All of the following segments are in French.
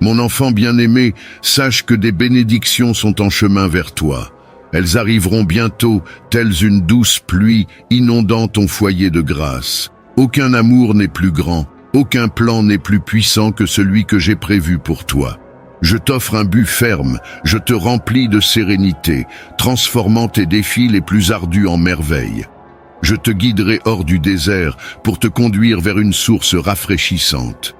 Mon enfant bien-aimé, sache que des bénédictions sont en chemin vers toi. Elles arriveront bientôt, telles une douce pluie, inondant ton foyer de grâce. Aucun amour n'est plus grand, aucun plan n'est plus puissant que celui que j'ai prévu pour toi. Je t'offre un but ferme, je te remplis de sérénité, transformant tes défis les plus ardus en merveilles. Je te guiderai hors du désert pour te conduire vers une source rafraîchissante.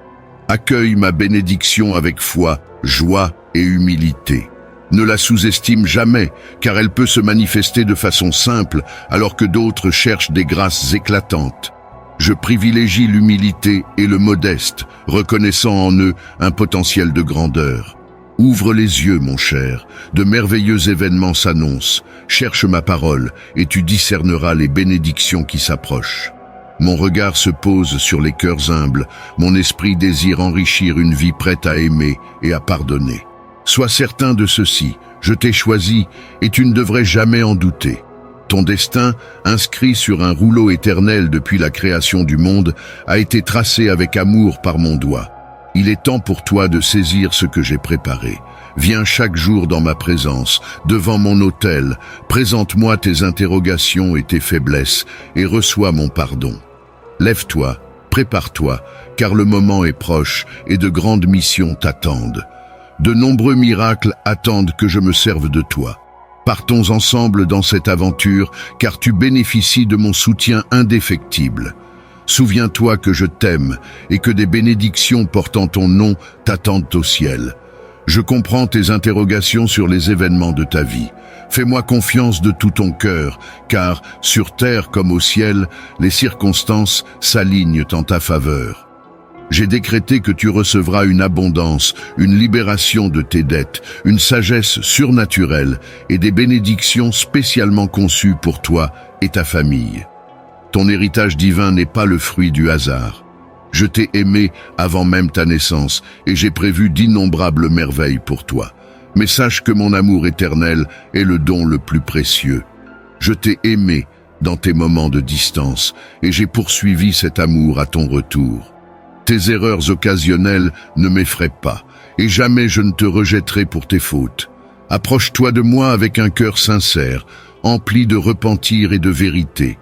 Accueille ma bénédiction avec foi, joie et humilité. Ne la sous-estime jamais, car elle peut se manifester de façon simple, alors que d'autres cherchent des grâces éclatantes. Je privilégie l'humilité et le modeste, reconnaissant en eux un potentiel de grandeur. Ouvre les yeux, mon cher, de merveilleux événements s'annoncent. Cherche ma parole, et tu discerneras les bénédictions qui s'approchent. Mon regard se pose sur les cœurs humbles, mon esprit désire enrichir une vie prête à aimer et à pardonner. Sois certain de ceci, je t'ai choisi, et tu ne devrais jamais en douter. Ton destin, inscrit sur un rouleau éternel depuis la création du monde, a été tracé avec amour par mon doigt. Il est temps pour toi de saisir ce que j'ai préparé. Viens chaque jour dans ma présence, devant mon autel, présente-moi tes interrogations et tes faiblesses, et reçois mon pardon. Lève-toi, prépare-toi, car le moment est proche, et de grandes missions t'attendent. De nombreux miracles attendent que je me serve de toi. Partons ensemble dans cette aventure, car tu bénéficies de mon soutien indéfectible. Souviens-toi que je t'aime et que des bénédictions portant ton nom t'attendent au ciel. Je comprends tes interrogations sur les événements de ta vie. Fais-moi confiance de tout ton cœur, car, sur terre comme au ciel, les circonstances s'alignent en ta faveur. J'ai décrété que tu recevras une abondance, une libération de tes dettes, une sagesse surnaturelle et des bénédictions spécialement conçues pour toi et ta famille. Ton héritage divin n'est pas le fruit du hasard. Je t'ai aimé avant même ta naissance et j'ai prévu d'innombrables merveilles pour toi. Mais sache que mon amour éternel est le don le plus précieux. Je t'ai aimé dans tes moments de distance et j'ai poursuivi cet amour à ton retour. Tes erreurs occasionnelles ne m'effraient pas, et jamais je ne te rejetterai pour tes fautes. Approche-toi de moi avec un cœur sincère, empli de repentir et de vérité.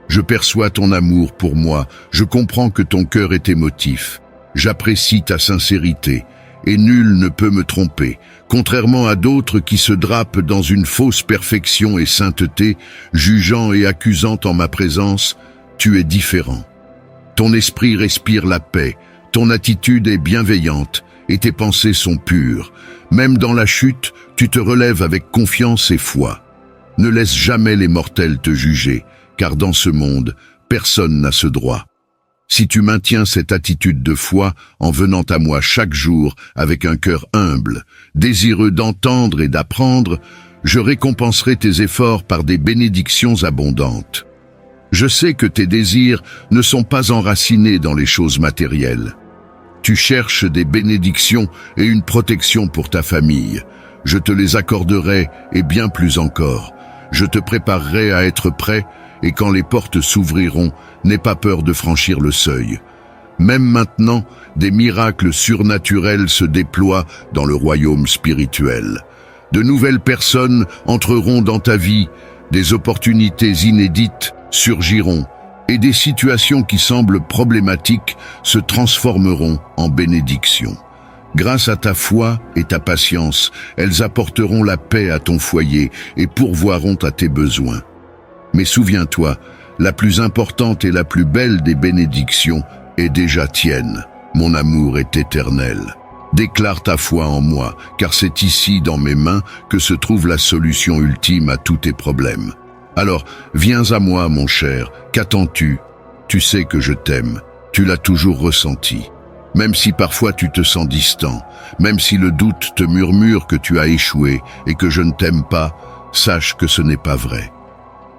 Je perçois ton amour pour moi, je comprends que ton cœur est émotif. J'apprécie ta sincérité, et nul ne peut me tromper. Contrairement à d'autres qui se drapent dans une fausse perfection et sainteté, jugeant et accusant en ma présence, tu es différent. Ton esprit respire la paix, ton attitude est bienveillante et tes pensées sont pures. Même dans la chute, tu te relèves avec confiance et foi. Ne laisse jamais les mortels te juger, car dans ce monde, personne n'a ce droit. Si tu maintiens cette attitude de foi en venant à moi chaque jour avec un cœur humble, désireux d'entendre et d'apprendre, je récompenserai tes efforts par des bénédictions abondantes. Je sais que tes désirs ne sont pas enracinés dans les choses matérielles. Tu cherches des bénédictions et une protection pour ta famille. Je te les accorderai et bien plus encore. Je te préparerai à être prêt et quand les portes s'ouvriront, n'aie pas peur de franchir le seuil. Même maintenant, des miracles surnaturels se déploient dans le royaume spirituel. De nouvelles personnes entreront dans ta vie, des opportunités inédites surgiront et des situations qui semblent problématiques se transformeront en bénédictions. Grâce à ta foi et ta patience, elles apporteront la paix à ton foyer et pourvoiront à tes besoins. Mais souviens-toi, la plus importante et la plus belle des bénédictions est déjà tienne. Mon amour est éternel. Déclare ta foi en moi, car c'est ici, dans mes mains, que se trouve la solution ultime à tous tes problèmes. Alors, viens à moi, mon cher, qu'attends-tu? Tu sais que je t'aime, tu l'as toujours ressenti. Même si parfois tu te sens distant, même si le doute te murmure que tu as échoué et que je ne t'aime pas, sache que ce n'est pas vrai.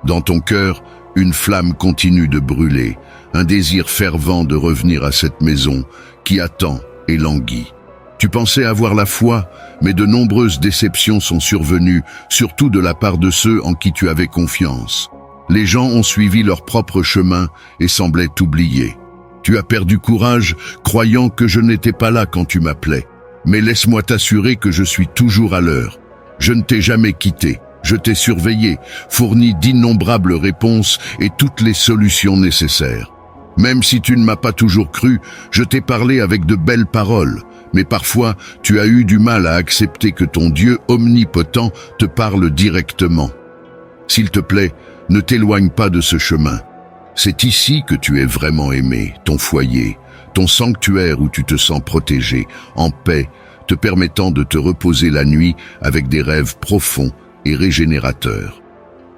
Dans ton cœur, une flamme continue de brûler, un désir fervent de revenir à cette maison qui attend et languit. Tu pensais avoir la foi, mais de nombreuses déceptions sont survenues, surtout de la part de ceux en qui tu avais confiance. Les gens ont suivi leur propre chemin et semblaient t'oublier. Tu as perdu courage, croyant que je n'étais pas là quand tu m'appelais. Mais laisse-moi t'assurer que je suis toujours à l'heure. Je ne t'ai jamais quitté. Je t'ai surveillé, fourni d'innombrables réponses et toutes les solutions nécessaires. Même si tu ne m'as pas toujours cru, je t'ai parlé avec de belles paroles. Mais parfois, tu as eu du mal à accepter que ton Dieu omnipotent te parle directement. S'il te plaît, ne t'éloigne pas de ce chemin. C'est ici que tu es vraiment aimé, ton foyer, ton sanctuaire où tu te sens protégé, en paix, te permettant de te reposer la nuit avec des rêves profonds et régénérateurs.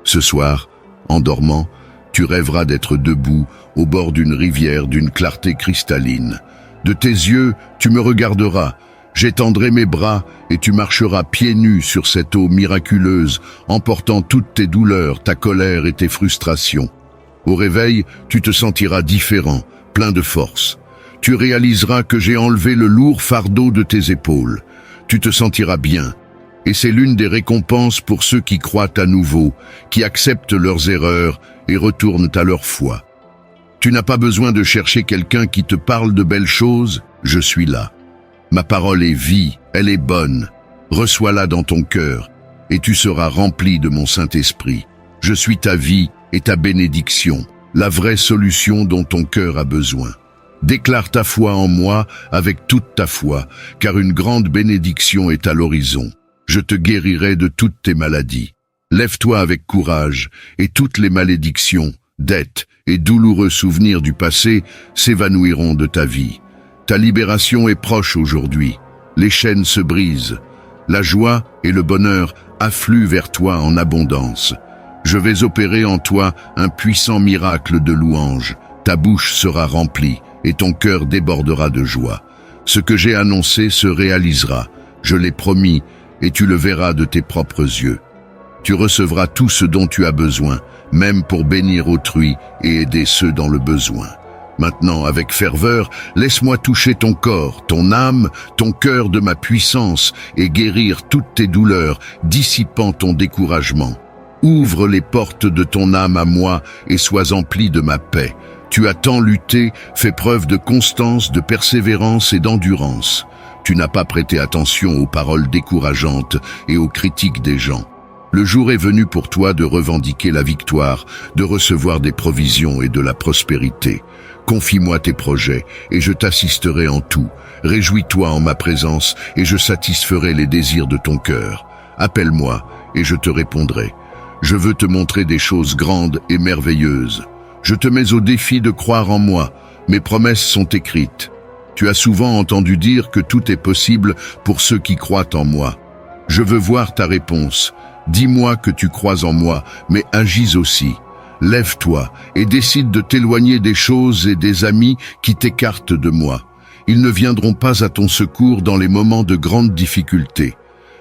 Ce soir, en dormant, tu rêveras d'être debout au bord d'une rivière d'une clarté cristalline. De tes yeux, tu me regarderas, j'étendrai mes bras et tu marcheras pieds nus sur cette eau miraculeuse, emportant toutes tes douleurs, ta colère et tes frustrations. Au réveil, tu te sentiras différent, plein de force. Tu réaliseras que j'ai enlevé le lourd fardeau de tes épaules. Tu te sentiras bien. Et c'est l'une des récompenses pour ceux qui croient à nouveau, qui acceptent leurs erreurs et retournent à leur foi. Tu n'as pas besoin de chercher quelqu'un qui te parle de belles choses, je suis là. Ma parole est vie, elle est bonne. Reçois-la dans ton cœur, et tu seras rempli de mon Saint-Esprit. Je suis ta vie et ta bénédiction, la vraie solution dont ton cœur a besoin. Déclare ta foi en moi avec toute ta foi, car une grande bénédiction est à l'horizon. Je te guérirai de toutes tes maladies. Lève-toi avec courage, et toutes les malédictions, dettes et douloureux souvenirs du passé s'évanouiront de ta vie. Ta libération est proche aujourd'hui. Les chaînes se brisent. La joie et le bonheur affluent vers toi en abondance. Je vais opérer en toi un puissant miracle de louange. Ta bouche sera remplie et ton cœur débordera de joie. Ce que j'ai annoncé se réalisera. Je l'ai promis et tu le verras de tes propres yeux. Tu recevras tout ce dont tu as besoin, même pour bénir autrui et aider ceux dans le besoin. Maintenant, avec ferveur, laisse-moi toucher ton corps, ton âme, ton cœur de ma puissance et guérir toutes tes douleurs, dissipant ton découragement. Ouvre les portes de ton âme à moi et sois empli de ma paix. Tu as tant lutté, fait preuve de constance, de persévérance et d'endurance. Tu n'as pas prêté attention aux paroles décourageantes et aux critiques des gens. Le jour est venu pour toi de revendiquer la victoire, de recevoir des provisions et de la prospérité. Confie-moi tes projets et je t'assisterai en tout. Réjouis-toi en ma présence et je satisferai les désirs de ton cœur. Appelle-moi et je te répondrai. Je veux te montrer des choses grandes et merveilleuses. Je te mets au défi de croire en moi. Mes promesses sont écrites. Tu as souvent entendu dire que tout est possible pour ceux qui croient en moi. Je veux voir ta réponse. Dis-moi que tu crois en moi, mais agis aussi. Lève-toi et décide de t'éloigner des choses et des amis qui t'écartent de moi. Ils ne viendront pas à ton secours dans les moments de grande difficulté.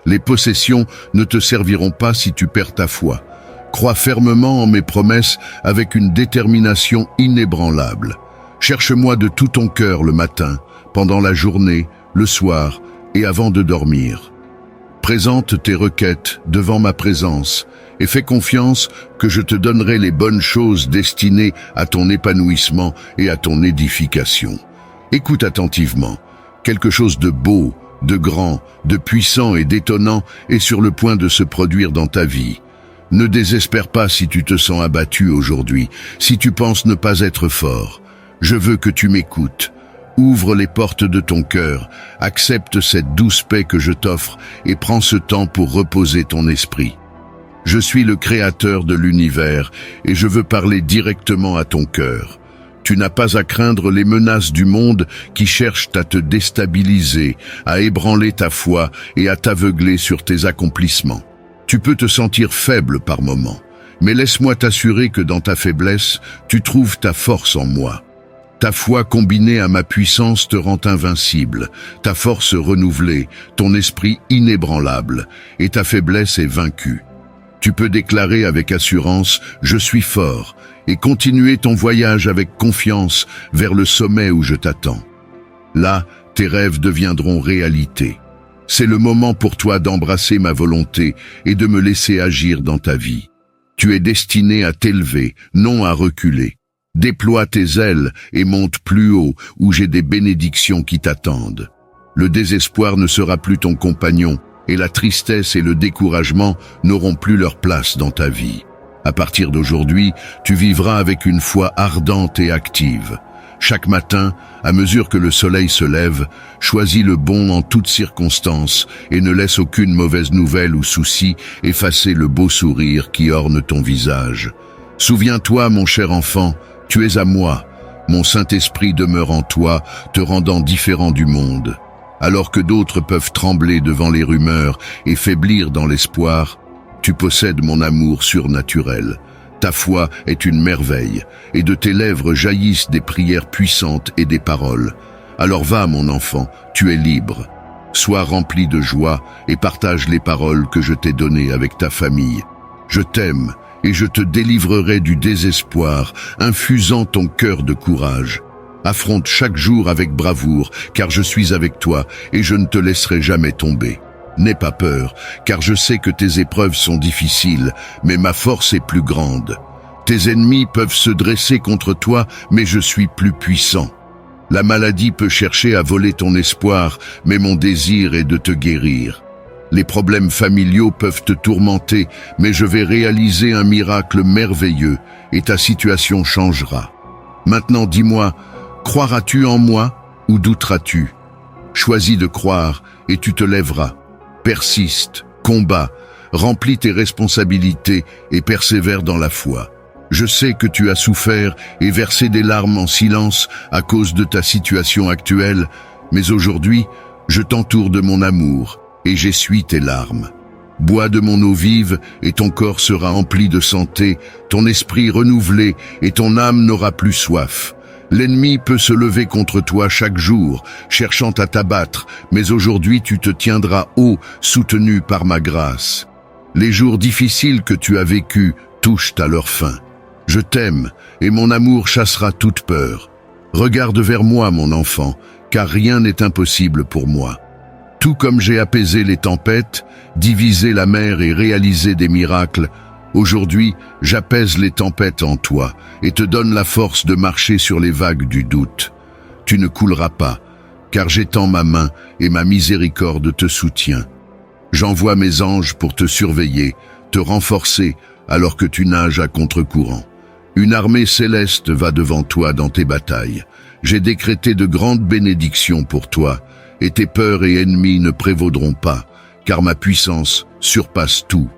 Les possessions ne te serviront pas si tu perds ta foi. Crois fermement en mes promesses avec une détermination inébranlable. Cherche-moi de tout ton cœur le matin, pendant la journée, le soir et avant de dormir. Présente tes requêtes devant ma présence et fais confiance que je te donnerai les bonnes choses destinées à ton épanouissement et à ton édification. Écoute attentivement. Quelque chose de beau, de grand, de puissant et d'étonnant est sur le point de se produire dans ta vie. Ne désespère pas si tu te sens abattu aujourd'hui, si tu penses ne pas être fort. Je veux que tu m'écoutes. Ouvre les portes de ton cœur, accepte cette douce paix que je t'offre et prends ce temps pour reposer ton esprit. Je suis le créateur de l'univers et je veux parler directement à ton cœur. Tu n'as pas à craindre les menaces du monde qui cherchent à te déstabiliser, à ébranler ta foi et à t'aveugler sur tes accomplissements. Tu peux te sentir faible par moments, mais laisse-moi t'assurer que dans ta faiblesse, tu trouves ta force en moi. Ta foi combinée à ma puissance te rend invincible, ta force renouvelée, ton esprit inébranlable, et ta faiblesse est vaincue. Tu peux déclarer avec assurance « Je suis fort » et continuer ton voyage avec confiance vers le sommet où je t'attends. Là, tes rêves deviendront réalité. C'est le moment pour toi d'embrasser ma volonté et de me laisser agir dans ta vie. Tu es destiné à t'élever, non à reculer. Déploie tes ailes et monte plus haut où j'ai des bénédictions qui t'attendent. Le désespoir ne sera plus ton compagnon, et la tristesse et le découragement n'auront plus leur place dans ta vie. À partir d'aujourd'hui, tu vivras avec une foi ardente et active. Chaque matin, à mesure que le soleil se lève, choisis le bon en toutes circonstances et ne laisse aucune mauvaise nouvelle ou souci effacer le beau sourire qui orne ton visage. Souviens-toi, mon cher enfant, tu es à moi. Mon Saint-Esprit demeure en toi, te rendant différent du monde. Alors que d'autres peuvent trembler devant les rumeurs et faiblir dans l'espoir, tu possèdes mon amour surnaturel. Ta foi est une merveille, et de tes lèvres jaillissent des prières puissantes et des paroles. Alors va, mon enfant, tu es libre. Sois rempli de joie et partage les paroles que je t'ai données avec ta famille. Je t'aime, et je te délivrerai du désespoir, infusant ton cœur de courage. Affronte chaque jour avec bravoure, car je suis avec toi, et je ne te laisserai jamais tomber. N'aie pas peur, car je sais que tes épreuves sont difficiles, mais ma force est plus grande. Tes ennemis peuvent se dresser contre toi, mais je suis plus puissant. La maladie peut chercher à voler ton espoir, mais mon désir est de te guérir. Les problèmes familiaux peuvent te tourmenter, mais je vais réaliser un miracle merveilleux, et ta situation changera. Maintenant dis-moi, croiras-tu en moi ou douteras-tu? Choisis de croire, et tu te lèveras. Persiste, combat, remplis tes responsabilités et persévère dans la foi. Je sais que tu as souffert et versé des larmes en silence à cause de ta situation actuelle, mais aujourd'hui, je t'entoure de mon amour et j'essuie tes larmes. Bois de mon eau vive et ton corps sera empli de santé, ton esprit renouvelé et ton âme n'aura plus soif. L'ennemi peut se lever contre toi chaque jour, cherchant à t'abattre, mais aujourd'hui tu te tiendras haut, soutenu par ma grâce. Les jours difficiles que tu as vécus touchent à leur fin. Je t'aime, et mon amour chassera toute peur. Regarde vers moi, mon enfant, car rien n'est impossible pour moi. Tout comme j'ai apaisé les tempêtes, divisé la mer et réalisé des miracles, aujourd'hui, j'apaise les tempêtes en toi et te donne la force de marcher sur les vagues du doute. Tu ne couleras pas, car j'étends ma main et ma miséricorde te soutient. J'envoie mes anges pour te surveiller, te renforcer alors que tu nages à contre-courant. Une armée céleste va devant toi dans tes batailles. J'ai décrété de grandes bénédictions pour toi, et tes peurs et ennemis ne prévaudront pas, car ma puissance surpasse tout.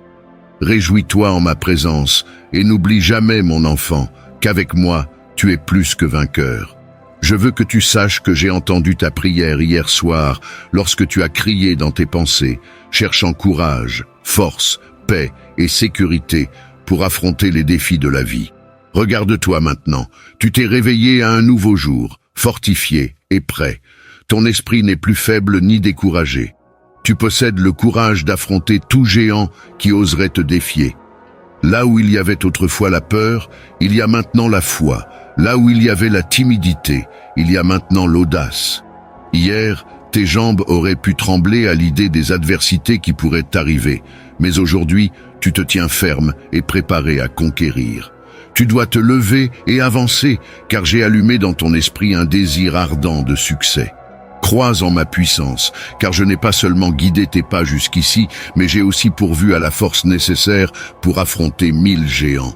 Réjouis-toi en ma présence, et n'oublie jamais, mon enfant, qu'avec moi, tu es plus que vainqueur. Je veux que tu saches que j'ai entendu ta prière hier soir, lorsque tu as crié dans tes pensées, cherchant courage, force, paix et sécurité pour affronter les défis de la vie. Regarde-toi maintenant, tu t'es réveillé à un nouveau jour, fortifié et prêt. Ton esprit n'est plus faible ni découragé. Tu possèdes le courage d'affronter tout géant qui oserait te défier. Là où il y avait autrefois la peur, il y a maintenant la foi. Là où il y avait la timidité, il y a maintenant l'audace. Hier, tes jambes auraient pu trembler à l'idée des adversités qui pourraient t'arriver, mais aujourd'hui, tu te tiens ferme et préparé à conquérir. Tu dois te lever et avancer, car j'ai allumé dans ton esprit un désir ardent de succès. Crois en ma puissance, car je n'ai pas seulement guidé tes pas jusqu'ici, mais j'ai aussi pourvu à la force nécessaire pour affronter 1000 géants.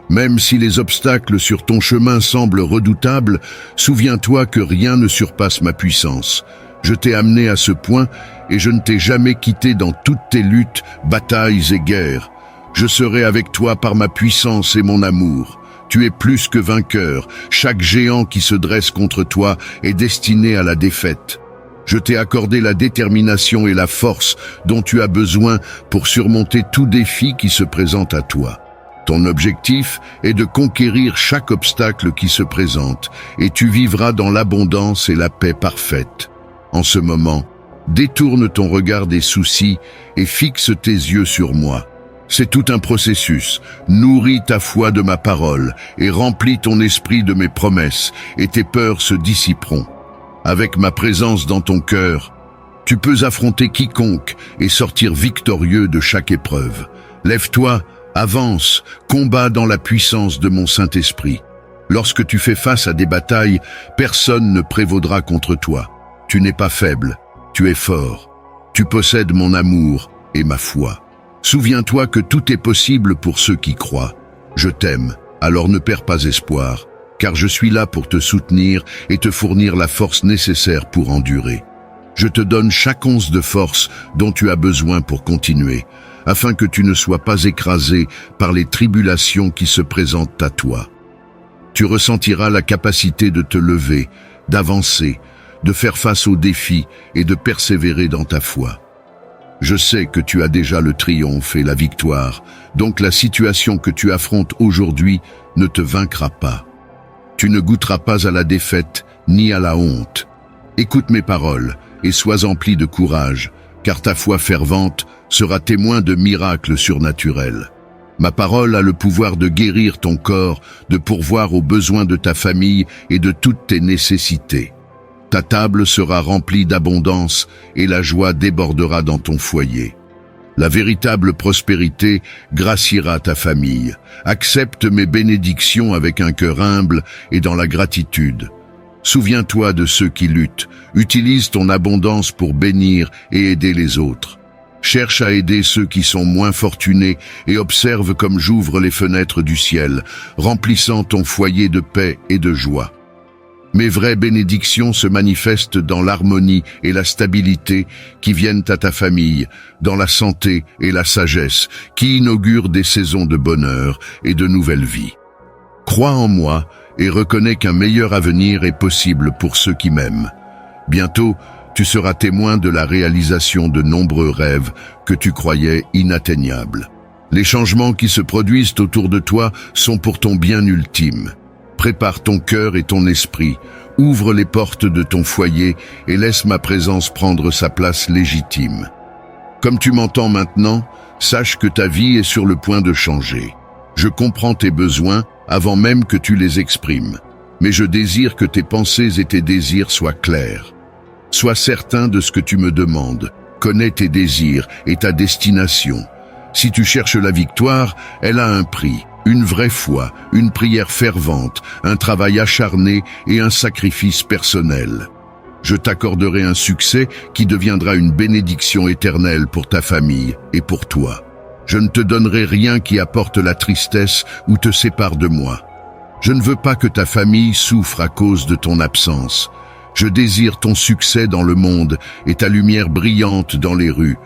Même si les obstacles sur ton chemin semblent redoutables, souviens-toi que rien ne surpasse ma puissance. Je t'ai amené à ce point et je ne t'ai jamais quitté dans toutes tes luttes, batailles et guerres. Je serai avec toi par ma puissance et mon amour. Tu es plus que vainqueur. Chaque géant qui se dresse contre toi est destiné à la défaite. Je t'ai accordé la détermination et la force dont tu as besoin pour surmonter tout défi qui se présente à toi. Ton objectif est de conquérir chaque obstacle qui se présente et tu vivras dans l'abondance et la paix parfaite. En ce moment, détourne ton regard des soucis et fixe tes yeux sur moi. C'est tout un processus. Nourris ta foi de ma parole et remplis ton esprit de mes promesses et tes peurs se dissiperont. Avec ma présence dans ton cœur, tu peux affronter quiconque et sortir victorieux de chaque épreuve. Lève-toi, avance, combat dans la puissance de mon Saint-Esprit. Lorsque tu fais face à des batailles, personne ne prévaudra contre toi. Tu n'es pas faible, Tu es fort. Tu possèdes mon amour et ma foi. Souviens-toi que tout est possible pour ceux qui croient. Je t'aime, alors ne perds pas espoir, car je suis là pour te soutenir et te fournir la force nécessaire pour endurer. Je te donne chaque once de force dont tu as besoin pour continuer, afin que tu ne sois pas écrasé par les tribulations qui se présentent à toi. Tu ressentiras la capacité de te lever, d'avancer, de faire face aux défis et de persévérer dans ta foi. Je sais que tu as déjà le triomphe et la victoire, donc la situation que tu affrontes aujourd'hui ne te vaincra pas. Tu ne goûteras pas à la défaite ni à la honte. Écoute mes paroles et sois empli de courage, car ta foi fervente sera témoin de miracles surnaturels. Ma parole a le pouvoir de guérir ton corps, de pourvoir aux besoins de ta famille et de toutes tes nécessités. Ta table sera remplie d'abondance et la joie débordera dans ton foyer. La véritable prospérité graciera ta famille. Accepte mes bénédictions avec un cœur humble et dans la gratitude. Souviens-toi de ceux qui luttent. Utilise ton abondance pour bénir et aider les autres. Cherche à aider ceux qui sont moins fortunés et observe comme j'ouvre les fenêtres du ciel, remplissant ton foyer de paix et de joie. Mes vraies bénédictions se manifestent dans l'harmonie et la stabilité qui viennent à ta famille, dans la santé et la sagesse qui inaugurent des saisons de bonheur et de nouvelles vies. Crois en moi et reconnais qu'un meilleur avenir est possible pour ceux qui m'aiment. Bientôt, tu seras témoin de la réalisation de nombreux rêves que tu croyais inatteignables. Les changements qui se produisent autour de toi sont pour ton bien ultime. Prépare ton cœur et ton esprit, ouvre les portes de ton foyer et laisse ma présence prendre sa place légitime. Comme tu m'entends maintenant, sache que ta vie est sur le point de changer. Je comprends tes besoins avant même que tu les exprimes, mais je désire que tes pensées et tes désirs soient clairs. Sois certain de ce que tu me demandes, connais tes désirs et ta destination. Si tu cherches la victoire, elle a un prix. Une vraie foi, une prière fervente, un travail acharné et un sacrifice personnel. Je t'accorderai un succès qui deviendra une bénédiction éternelle pour ta famille et pour toi. Je ne te donnerai rien qui apporte la tristesse ou te sépare de moi. Je ne veux pas que ta famille souffre à cause de ton absence. Je désire ton succès dans le monde et ta lumière brillante dans les rues.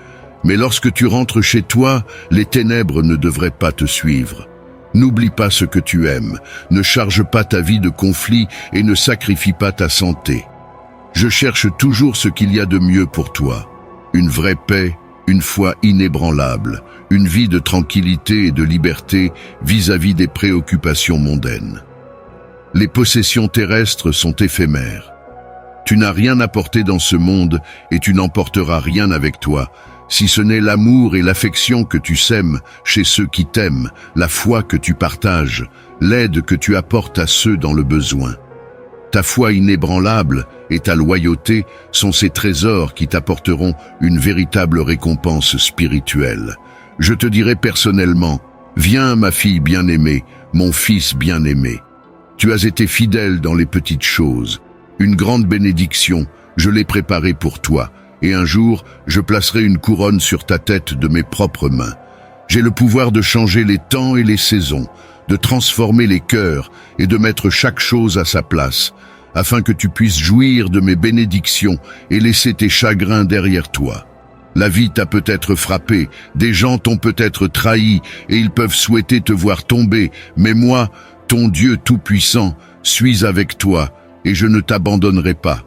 Mais lorsque tu rentres chez toi, les ténèbres ne devraient pas te suivre. N'oublie pas ce que tu aimes, ne charge pas ta vie de conflits et ne sacrifie pas ta santé. Je cherche toujours ce qu'il y a de mieux pour toi. Une vraie paix, une foi inébranlable, une vie de tranquillité et de liberté vis-à-vis des préoccupations mondaines. Les possessions terrestres sont éphémères. Tu n'as rien apporté dans ce monde et tu n'emporteras rien avec toi, si ce n'est l'amour et l'affection que tu sèmes chez ceux qui t'aiment, la foi que tu partages, l'aide que tu apportes à ceux dans le besoin. Ta foi inébranlable et ta loyauté sont ces trésors qui t'apporteront une véritable récompense spirituelle. Je te dirai personnellement, viens ma fille bien-aimée, mon fils bien-aimé. Tu as été fidèle dans les petites choses. Une grande bénédiction, je l'ai préparée pour toi. Et un jour, je placerai une couronne sur ta tête de mes propres mains. J'ai le pouvoir de changer les temps et les saisons, de transformer les cœurs et de mettre chaque chose à sa place, afin que tu puisses jouir de mes bénédictions et laisser tes chagrins derrière toi. La vie t'a peut-être frappé, des gens t'ont peut-être trahi et ils peuvent souhaiter te voir tomber, mais moi, ton Dieu tout-puissant, suis avec toi et je ne t'abandonnerai pas.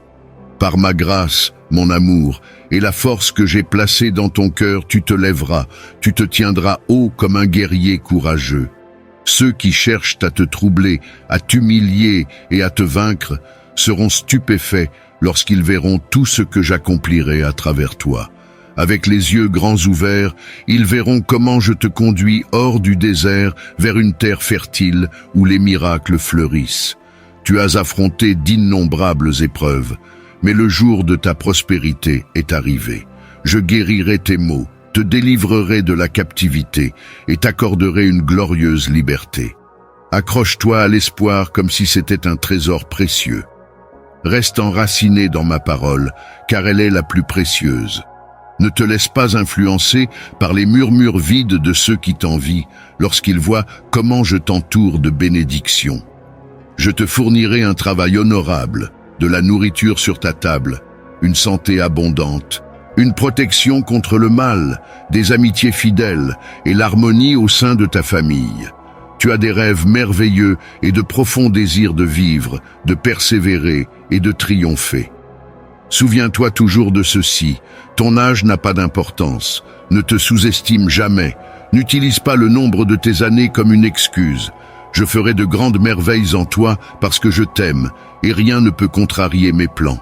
Par ma grâce, mon amour, et la force que j'ai placée dans ton cœur, tu te lèveras, tu te tiendras haut comme un guerrier courageux. Ceux qui cherchent à te troubler, à t'humilier et à te vaincre seront stupéfaits lorsqu'ils verront tout ce que j'accomplirai à travers toi. Avec les yeux grands ouverts, ils verront comment je te conduis hors du désert vers une terre fertile où les miracles fleurissent. Tu as affronté d'innombrables épreuves, mais le jour de ta prospérité est arrivé. Je guérirai tes maux, te délivrerai de la captivité et t'accorderai une glorieuse liberté. Accroche-toi à l'espoir comme si c'était un trésor précieux. Reste enraciné dans ma parole, car elle est la plus précieuse. Ne te laisse pas influencer par les murmures vides de ceux qui t'envient lorsqu'ils voient comment je t'entoure de bénédictions. Je te fournirai un travail honorable, de la nourriture sur ta table, une santé abondante, une protection contre le mal, des amitiés fidèles et l'harmonie au sein de ta famille. Tu as des rêves merveilleux et de profonds désirs de vivre, de persévérer et de triompher. Souviens-toi toujours de ceci, ton âge n'a pas d'importance, ne te sous-estime jamais, n'utilise pas le nombre de tes années comme une excuse. Je ferai de grandes merveilles en toi parce que je t'aime et rien ne peut contrarier mes plans.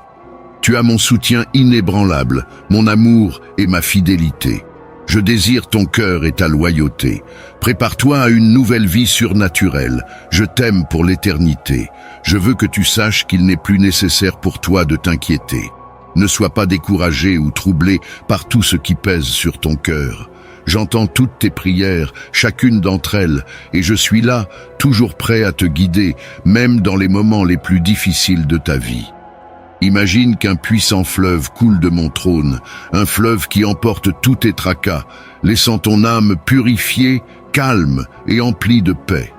Tu as mon soutien inébranlable, mon amour et ma fidélité. Je désire ton cœur et ta loyauté. Prépare-toi à une nouvelle vie surnaturelle. Je t'aime pour l'éternité. Je veux que tu saches qu'il n'est plus nécessaire pour toi de t'inquiéter. Ne sois pas découragé ou troublé par tout ce qui pèse sur ton cœur. J'entends toutes tes prières, chacune d'entre elles, et je suis là, toujours prêt à te guider, même dans les moments les plus difficiles de ta vie. Imagine qu'un puissant fleuve coule de mon trône, un fleuve qui emporte tous tes tracas, laissant ton âme purifiée, calme et emplie de paix.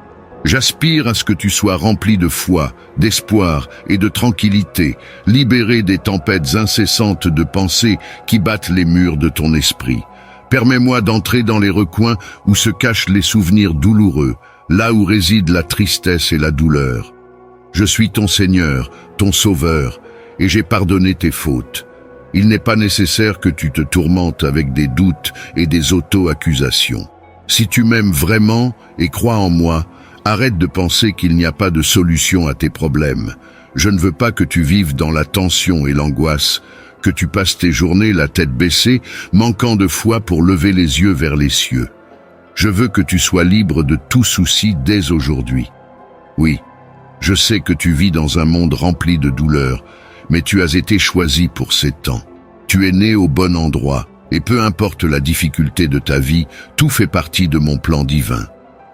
J'aspire à ce que tu sois rempli de foi, d'espoir et de tranquillité, libéré des tempêtes incessantes de pensées qui battent les murs de ton esprit. Permets-moi d'entrer dans les recoins où se cachent les souvenirs douloureux, là où réside la tristesse et la douleur. Je suis ton Seigneur, ton Sauveur, et j'ai pardonné tes fautes. Il n'est pas nécessaire que tu te tourmentes avec des doutes et des auto-accusations. Si tu m'aimes vraiment et crois en moi, arrête de penser qu'il n'y a pas de solution à tes problèmes. Je ne veux pas que tu vives dans la tension et l'angoisse, que tu passes tes journées la tête baissée, manquant de foi pour lever les yeux vers les cieux. Je veux que tu sois libre de tout souci dès aujourd'hui. Oui, je sais que tu vis dans un monde rempli de douleurs, mais tu as été choisi pour ces temps. Tu es né au bon endroit, et peu importe la difficulté de ta vie, tout fait partie de mon plan divin.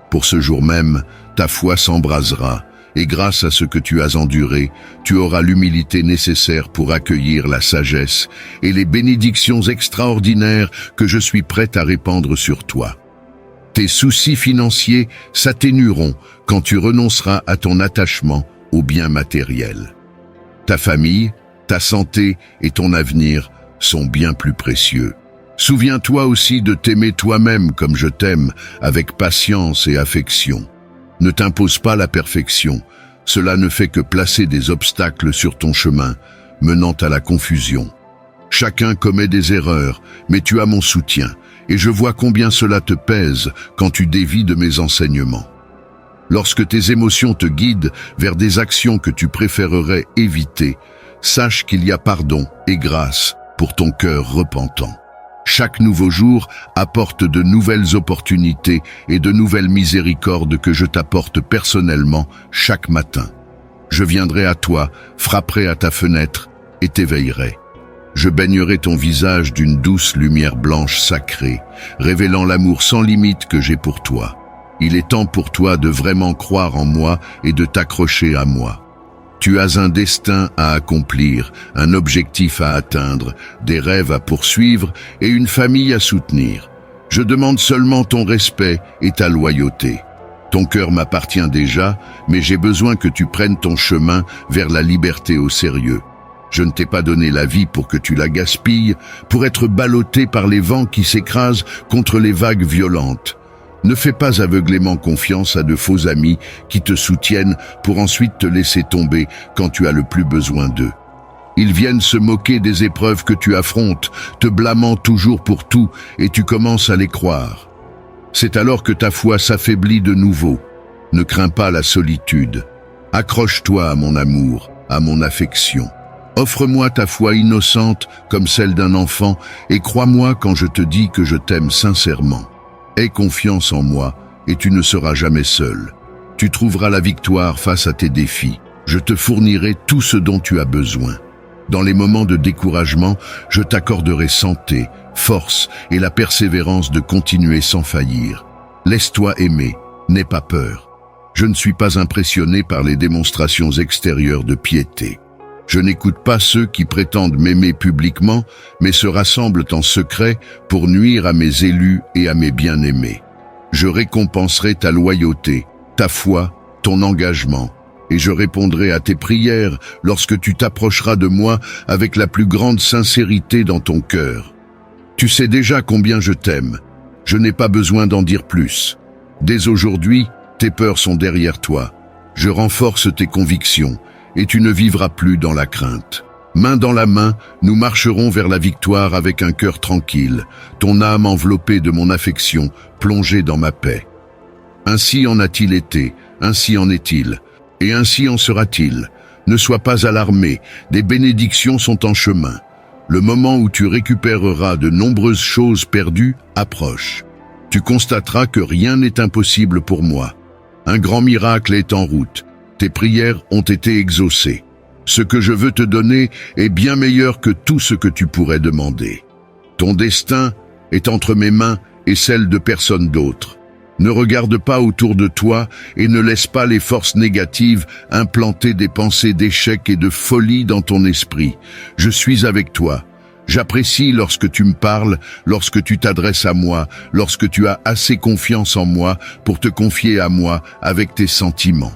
Pour ce jour même, ta foi s'embrasera, et grâce à ce que tu as enduré, tu auras l'humilité nécessaire pour accueillir la sagesse et les bénédictions extraordinaires que je suis prêt à répandre sur toi. Tes soucis financiers s'atténueront quand tu renonceras à ton attachement aux biens matériels. Ta famille, ta santé et ton avenir sont bien plus précieux. Souviens-toi aussi de t'aimer toi-même comme je t'aime, avec patience et affection. Ne t'impose pas la perfection, cela ne fait que placer des obstacles sur ton chemin, menant à la confusion. Chacun commet des erreurs, mais tu as mon soutien, et je vois combien cela te pèse quand tu dévies de mes enseignements. Lorsque tes émotions te guident vers des actions que tu préférerais éviter, sache qu'il y a pardon et grâce pour ton cœur repentant. Chaque nouveau jour apporte de nouvelles opportunités et de nouvelles miséricordes que je t'apporte personnellement chaque matin. Je viendrai à toi, frapperai à ta fenêtre et t'éveillerai. Je baignerai ton visage d'une douce lumière blanche sacrée, révélant l'amour sans limite que j'ai pour toi. Il est temps pour toi de vraiment croire en moi et de t'accrocher à moi. Tu as un destin à accomplir, un objectif à atteindre, des rêves à poursuivre et une famille à soutenir. Je demande seulement ton respect et ta loyauté. Ton cœur m'appartient déjà, mais j'ai besoin que tu prennes ton chemin vers la liberté au sérieux. Je ne t'ai pas donné la vie pour que tu la gaspilles, pour être ballotté par les vents qui s'écrasent contre les vagues violentes. Ne fais pas aveuglément confiance à de faux amis qui te soutiennent pour ensuite te laisser tomber quand tu as le plus besoin d'eux. Ils viennent se moquer des épreuves que tu affrontes, te blâmant toujours pour tout, et tu commences à les croire. C'est alors que ta foi s'affaiblit de nouveau. Ne crains pas la solitude. Accroche-toi à mon amour, à mon affection. Offre-moi ta foi innocente comme celle d'un enfant, et crois-moi quand je te dis que je t'aime sincèrement. Aie confiance en moi et tu ne seras jamais seul. Tu trouveras la victoire face à tes défis. Je te fournirai tout ce dont tu as besoin. Dans les moments de découragement, je t'accorderai santé, force et la persévérance de continuer sans faillir. Laisse-toi aimer, n'aie pas peur. Je ne suis pas impressionné par les démonstrations extérieures de piété. Je n'écoute pas ceux qui prétendent m'aimer publiquement, mais se rassemblent en secret pour nuire à mes élus et à mes bien-aimés. Je récompenserai ta loyauté, ta foi, ton engagement, et je répondrai à tes prières lorsque tu t'approcheras de moi avec la plus grande sincérité dans ton cœur. Tu sais déjà combien je t'aime. Je n'ai pas besoin d'en dire plus. Dès aujourd'hui, tes peurs sont derrière toi. Je renforce tes convictions, et tu ne vivras plus dans la crainte. Main dans la main, nous marcherons vers la victoire avec un cœur tranquille, ton âme enveloppée de mon affection, plongée dans ma paix. Ainsi en a-t-il été, ainsi en est-il, et ainsi en sera-t-il. Ne sois pas alarmé, des bénédictions sont en chemin. Le moment où tu récupéreras de nombreuses choses perdues approche. Tu constateras que rien n'est impossible pour moi. Un grand miracle est en route. Tes prières ont été exaucées. Ce que je veux te donner est bien meilleur que tout ce que tu pourrais demander. Ton destin est entre mes mains et celles de personne d'autre. Ne regarde pas autour de toi et ne laisse pas les forces négatives implanter des pensées d'échec et de folie dans ton esprit. Je suis avec toi. J'apprécie lorsque tu me parles, lorsque tu t'adresses à moi, lorsque tu as assez confiance en moi pour te confier à moi avec tes sentiments.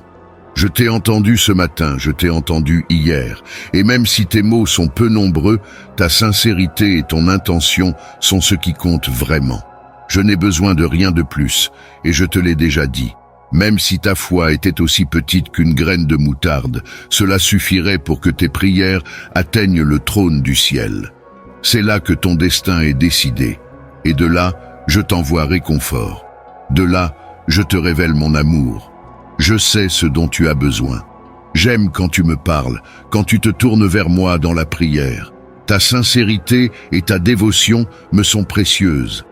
Je t'ai entendu ce matin, je t'ai entendu hier, et même si tes mots sont peu nombreux, ta sincérité et ton intention sont ce qui compte vraiment. Je n'ai besoin de rien de plus, et je te l'ai déjà dit. Même si ta foi était aussi petite qu'une graine de moutarde, cela suffirait pour que tes prières atteignent le trône du ciel. C'est là que ton destin est décidé, et de là, je t'envoie réconfort. De là, je te révèle mon amour. Je sais ce dont tu as besoin. J'aime quand tu me parles, quand tu te tournes vers moi dans la prière. Ta sincérité et ta dévotion me sont précieuses.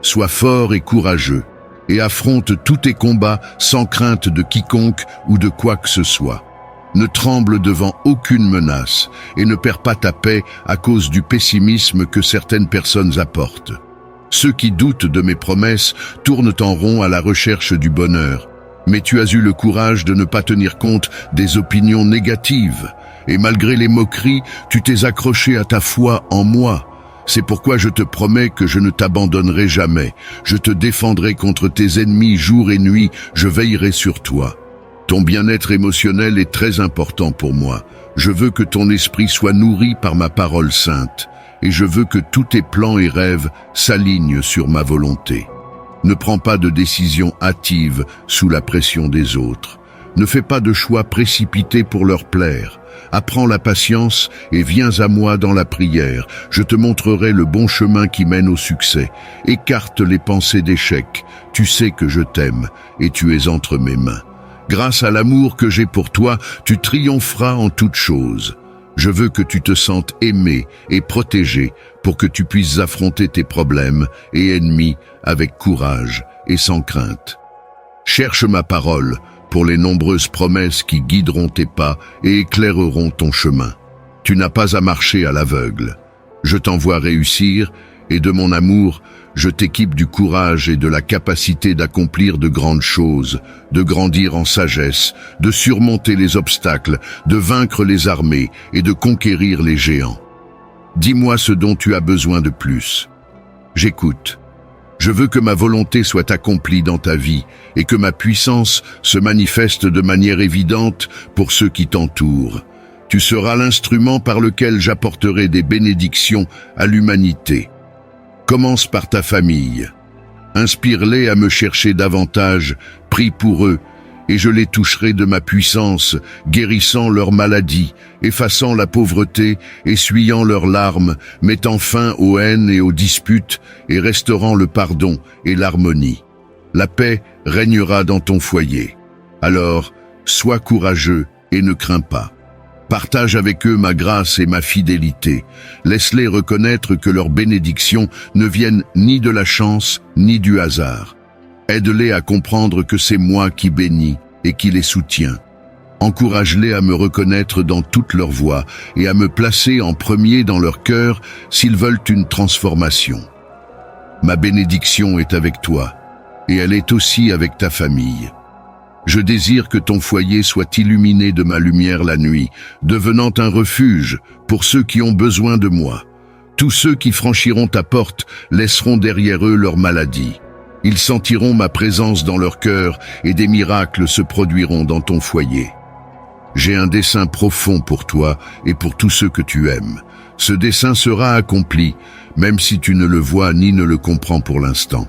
Sois fort et courageux, et affronte tous tes combats sans crainte de quiconque ou de quoi que ce soit. Ne tremble devant aucune menace, et ne perds pas ta paix à cause du pessimisme que certaines personnes apportent. Ceux qui doutent de mes promesses tournent en rond à la recherche du bonheur. Mais tu as eu le courage de ne pas tenir compte des opinions négatives. Et malgré les moqueries, tu t'es accroché à ta foi en moi. C'est pourquoi je te promets que je ne t'abandonnerai jamais. Je te défendrai contre tes ennemis jour et nuit, je veillerai sur toi. Ton bien-être émotionnel est très important pour moi. Je veux que ton esprit soit nourri par ma parole sainte. Et je veux que tous tes plans et rêves s'alignent sur ma volonté. Ne prends pas de décisions hâtives sous la pression des autres. Ne fais pas de choix précipités pour leur plaire. Apprends la patience et viens à moi dans la prière. Je te montrerai le bon chemin qui mène au succès. Écarte les pensées d'échec. Tu sais que je t'aime et tu es entre mes mains. Grâce à l'amour que j'ai pour toi, tu triompheras en toutes choses. Je veux que tu te sentes aimé et protégé pour que tu puisses affronter tes problèmes et ennemis avec courage et sans crainte. Cherche ma parole pour les nombreuses promesses qui guideront tes pas et éclaireront ton chemin. Tu n'as pas à marcher à l'aveugle. Je t'envoie réussir et de mon amour, je t'équipe du courage et de la capacité d'accomplir de grandes choses, de grandir en sagesse, de surmonter les obstacles, de vaincre les armées et de conquérir les géants. Dis-moi ce dont tu as besoin de plus. J'écoute. Je veux que ma volonté soit accomplie dans ta vie et que ma puissance se manifeste de manière évidente pour ceux qui t'entourent. Tu seras l'instrument par lequel j'apporterai des bénédictions à l'humanité. Commence par ta famille. Inspire-les à me chercher davantage, prie pour eux, et je les toucherai de ma puissance, guérissant leurs maladies, effaçant la pauvreté, essuyant leurs larmes, mettant fin aux haines et aux disputes, et restaurant le pardon et l'harmonie. La paix régnera dans ton foyer. Alors, sois courageux et ne crains pas. Partage avec eux ma grâce et ma fidélité. Laisse-les reconnaître que leurs bénédictions ne viennent ni de la chance ni du hasard. Aide-les à comprendre que c'est moi qui bénis et qui les soutiens. Encourage-les à me reconnaître dans toute leur voie et à me placer en premier dans leur cœur s'ils veulent une transformation. Ma bénédiction est avec toi et elle est aussi avec ta famille. Je désire que ton foyer soit illuminé de ma lumière la nuit, devenant un refuge pour ceux qui ont besoin de moi. Tous ceux qui franchiront ta porte laisseront derrière eux leur maladie. Ils sentiront ma présence dans leur cœur et des miracles se produiront dans ton foyer. J'ai un dessein profond pour toi et pour tous ceux que tu aimes. Ce dessein sera accompli, même si tu ne le vois ni ne le comprends pour l'instant.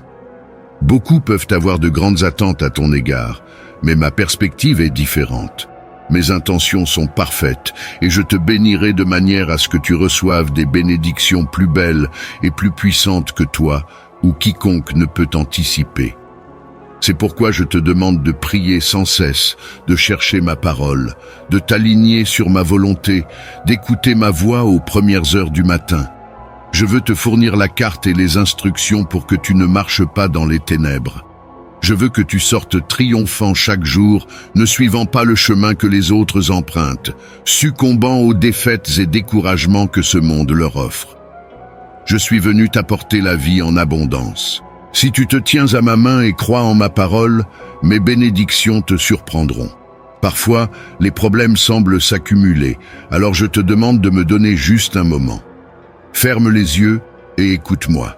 Beaucoup peuvent avoir de grandes attentes à ton égard, mais ma perspective est différente. Mes intentions sont parfaites et je te bénirai de manière à ce que tu reçoives des bénédictions plus belles et plus puissantes que toi ou quiconque ne peut anticiper. C'est pourquoi je te demande de prier sans cesse, de chercher ma parole, de t'aligner sur ma volonté, d'écouter ma voix aux premières heures du matin. Je veux te fournir la carte et les instructions pour que tu ne marches pas dans les ténèbres. Je veux que tu sortes triomphant chaque jour, ne suivant pas le chemin que les autres empruntent, succombant aux défaites et découragements que ce monde leur offre. Je suis venu t'apporter la vie en abondance. Si tu te tiens à ma main et crois en ma parole, mes bénédictions te surprendront. Parfois, les problèmes semblent s'accumuler, alors je te demande de me donner juste un moment. Ferme les yeux et écoute-moi.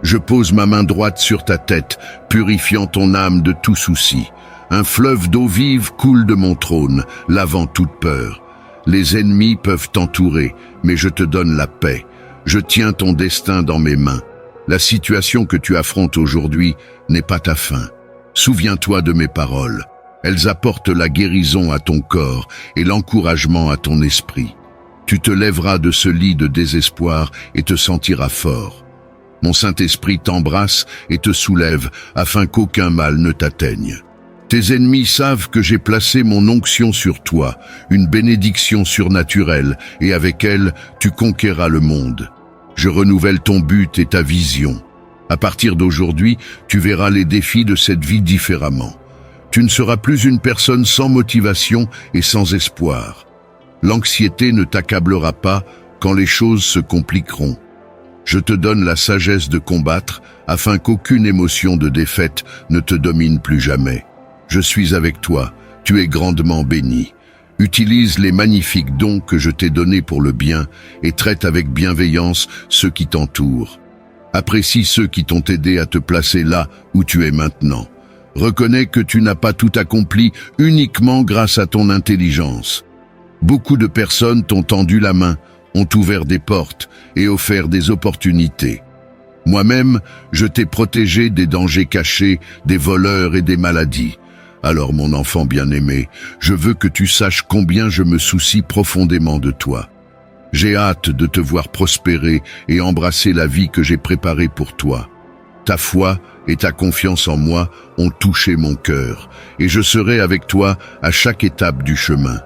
Je pose ma main droite sur ta tête, purifiant ton âme de tout souci. Un fleuve d'eau vive coule de mon trône, lavant toute peur. Les ennemis peuvent t'entourer, mais je te donne la paix. Je tiens ton destin dans mes mains. La situation que tu affrontes aujourd'hui n'est pas ta fin. Souviens-toi de mes paroles. Elles apportent la guérison à ton corps et l'encouragement à ton esprit. Tu te lèveras de ce lit de désespoir et te sentiras fort. Mon Saint-Esprit t'embrasse et te soulève afin qu'aucun mal ne t'atteigne. Tes ennemis savent que j'ai placé mon onction sur toi, une bénédiction surnaturelle, et avec elle, tu conquéras le monde. Je renouvelle ton but et ta vision. À partir d'aujourd'hui, tu verras les défis de cette vie différemment. Tu ne seras plus une personne sans motivation et sans espoir. L'anxiété ne t'accablera pas quand les choses se compliqueront. Je te donne la sagesse de combattre afin qu'aucune émotion de défaite ne te domine plus jamais. Je suis avec toi, tu es grandement béni. Utilise les magnifiques dons que je t'ai donnés pour le bien et traite avec bienveillance ceux qui t'entourent. Apprécie ceux qui t'ont aidé à te placer là où tu es maintenant. Reconnais que tu n'as pas tout accompli uniquement grâce à ton intelligence. Beaucoup de personnes t'ont tendu la main, ont ouvert des portes et offert des opportunités. Moi-même, je t'ai protégé des dangers cachés, des voleurs et des maladies. Alors mon enfant bien-aimé, je veux que tu saches combien je me soucie profondément de toi. J'ai hâte de te voir prospérer et embrasser la vie que j'ai préparée pour toi. Ta foi et ta confiance en moi ont touché mon cœur, et je serai avec toi à chaque étape du chemin.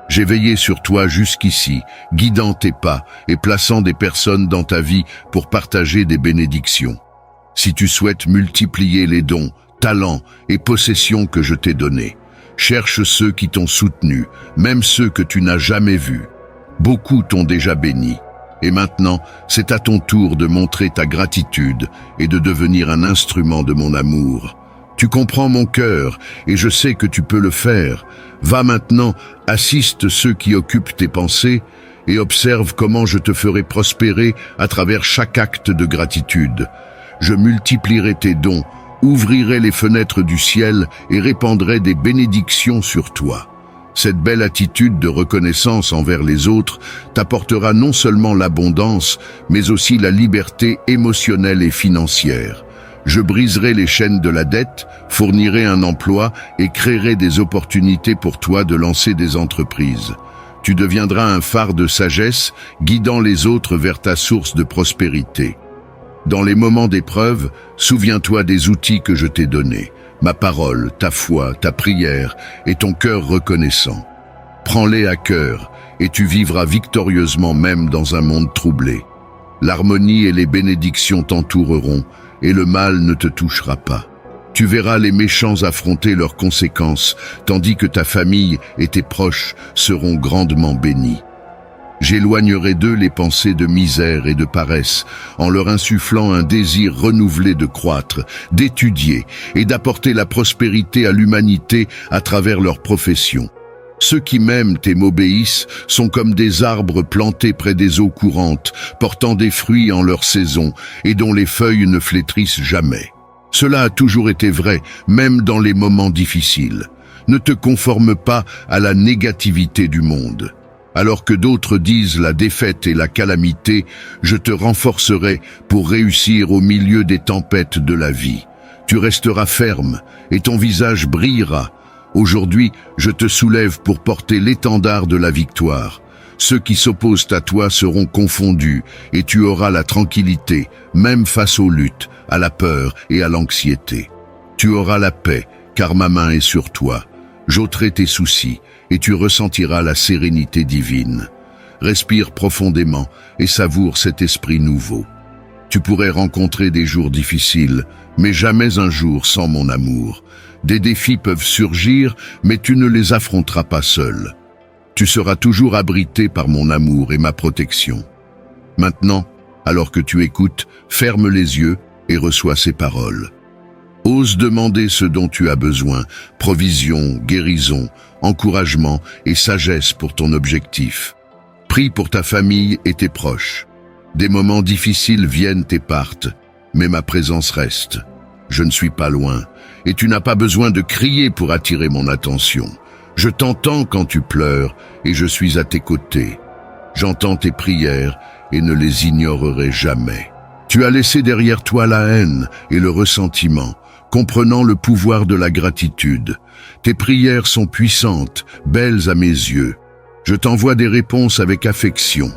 J'ai veillé sur toi jusqu'ici, guidant tes pas et plaçant des personnes dans ta vie pour partager des bénédictions. Si tu souhaites multiplier les dons, talents et possessions que je t'ai donnés, cherche ceux qui t'ont soutenu, même ceux que tu n'as jamais vus. Beaucoup t'ont déjà béni. Et maintenant, c'est à ton tour de montrer ta gratitude et de devenir un instrument de mon amour. Tu comprends mon cœur et je sais que tu peux le faire. Va maintenant, assiste ceux qui occupent tes pensées et observe comment je te ferai prospérer à travers chaque acte de gratitude. Je multiplierai tes dons, ouvrirai les fenêtres du ciel et répandrai des bénédictions sur toi. Cette belle attitude de reconnaissance envers les autres t'apportera non seulement l'abondance, mais aussi la liberté émotionnelle et financière. Je briserai les chaînes de la dette, fournirai un emploi et créerai des opportunités pour toi de lancer des entreprises. Tu deviendras un phare de sagesse, guidant les autres vers ta source de prospérité. Dans les moments d'épreuve, souviens-toi des outils que je t'ai donnés. Ma parole, ta foi, ta prière et ton cœur reconnaissant. Prends-les à cœur et tu vivras victorieusement même dans un monde troublé. L'harmonie et les bénédictions t'entoureront et le mal ne te touchera pas. Tu verras les méchants affronter leurs conséquences, tandis que ta famille et tes proches seront grandement bénis. J'éloignerai d'eux les pensées de misère et de paresse, en leur insufflant un désir renouvelé de croître, d'étudier et d'apporter la prospérité à l'humanité à travers leur profession. Ceux qui m'aiment et m'obéissent sont comme des arbres plantés près des eaux courantes, portant des fruits en leur saison et dont les feuilles ne flétrissent jamais. Cela a toujours été vrai, même dans les moments difficiles. Ne te conforme pas à la négativité du monde. Alors que d'autres disent la défaite et la calamité, je te renforcerai pour réussir au milieu des tempêtes de la vie. Tu resteras ferme et ton visage brillera. Aujourd'hui, je te soulève pour porter l'étendard de la victoire. Ceux qui s'opposent à toi seront confondus et tu auras la tranquillité, même face aux luttes, à la peur et à l'anxiété. Tu auras la paix, car ma main est sur toi. J'ôterai tes soucis et tu ressentiras la sérénité divine. Respire profondément et savoure cet esprit nouveau. Tu pourrais rencontrer des jours difficiles, mais jamais un jour sans mon amour. Des défis peuvent surgir, mais tu ne les affronteras pas seul. Tu seras toujours abrité par mon amour et ma protection. Maintenant, alors que tu écoutes, ferme les yeux et reçois ces paroles. Ose demander ce dont tu as besoin, provision, guérison, encouragement et sagesse pour ton objectif. Prie pour ta famille et tes proches. Des moments difficiles viennent et partent, mais ma présence reste. Je ne suis pas loin, et tu n'as pas besoin de crier pour attirer mon attention. Je t'entends quand tu pleures, et je suis à tes côtés. J'entends tes prières, et ne les ignorerai jamais. Tu as laissé derrière toi la haine et le ressentiment, comprenant le pouvoir de la gratitude. Tes prières sont puissantes, belles à mes yeux. Je t'envoie des réponses avec affection.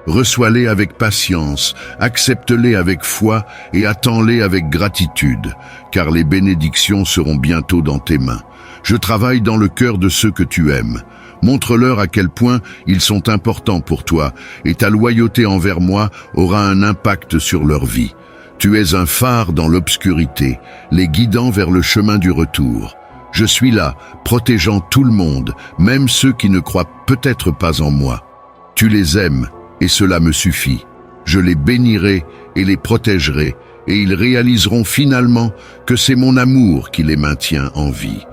Reçois-les avec patience, accepte-les avec foi et attends-les avec gratitude, car les bénédictions seront bientôt dans tes mains. Je travaille dans le cœur de ceux que tu aimes. Montre-leur à quel point ils sont importants pour toi, et ta loyauté envers moi aura un impact sur leur vie. Tu es un phare dans l'obscurité, les guidant vers le chemin du retour. Je suis là, protégeant tout le monde, même ceux qui ne croient peut-être pas en moi. Tu les aimes, et cela me suffit. Je les bénirai et les protégerai, et ils réaliseront finalement que c'est mon amour qui les maintient en vie.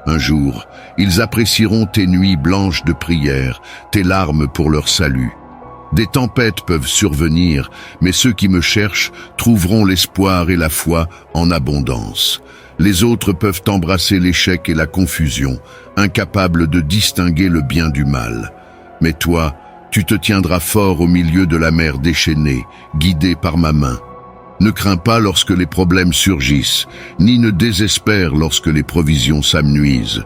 Un jour, ils apprécieront tes nuits blanches de prière, tes larmes pour leur salut. Des tempêtes peuvent survenir, mais ceux qui me cherchent trouveront l'espoir et la foi en abondance. Les autres peuvent embrasser l'échec et la confusion, incapables de distinguer le bien du mal. Mais toi, tu te tiendras fort au milieu de la mer déchaînée, guidé par ma main. Ne crains pas lorsque les problèmes surgissent, ni ne désespère lorsque les provisions s'amenuisent.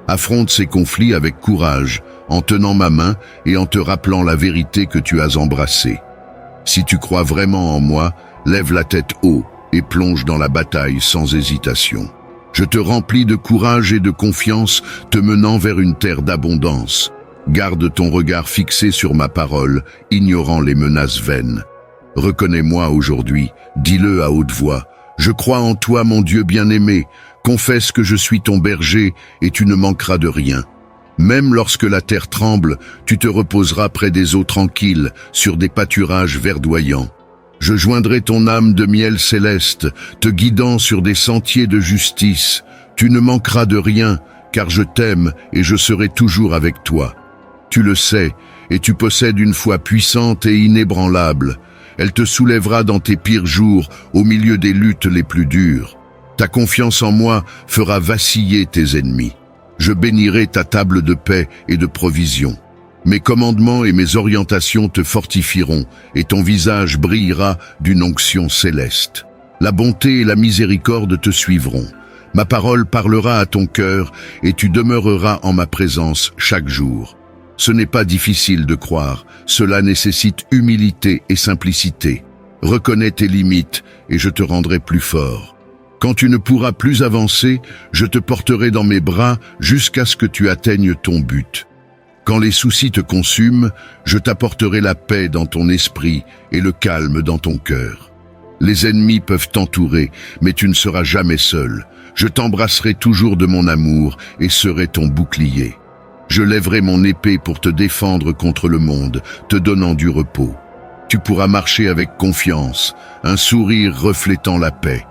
Affronte ces conflits avec courage, en tenant ma main et en te rappelant la vérité que tu as embrassée. Si tu crois vraiment en moi, lève la tête haut et plonge dans la bataille sans hésitation. Je te remplis de courage et de confiance, te menant vers une terre d'abondance. Garde ton regard fixé sur ma parole, ignorant les menaces vaines. Reconnais-moi aujourd'hui, dis-le à haute voix. Je crois en toi, mon Dieu bien-aimé. Confesse que je suis ton berger et tu ne manqueras de rien. Même lorsque la terre tremble, tu te reposeras près des eaux tranquilles, sur des pâturages verdoyants. Je joindrai ton âme de miel céleste, te guidant sur des sentiers de justice. Tu ne manqueras de rien, car je t'aime et je serai toujours avec toi. Tu le sais, et tu possèdes une foi puissante et inébranlable. Elle te soulèvera dans tes pires jours, au milieu des luttes les plus dures. Ta confiance en moi fera vaciller tes ennemis. Je bénirai ta table de paix et de provision. Mes commandements et mes orientations te fortifieront, et ton visage brillera d'une onction céleste. La bonté et la miséricorde te suivront. Ma parole parlera à ton cœur, et tu demeureras en ma présence chaque jour. Ce n'est pas difficile de croire, cela nécessite humilité et simplicité. Reconnais tes limites, et je te rendrai plus fort. Quand tu ne pourras plus avancer, je te porterai dans mes bras jusqu'à ce que tu atteignes ton but. Quand les soucis te consument, je t'apporterai la paix dans ton esprit et le calme dans ton cœur. Les ennemis peuvent t'entourer, mais tu ne seras jamais seul. Je t'embrasserai toujours de mon amour et serai ton bouclier. Je lèverai mon épée pour te défendre contre le monde, te donnant du repos. Tu pourras marcher avec confiance, un sourire reflétant la paix.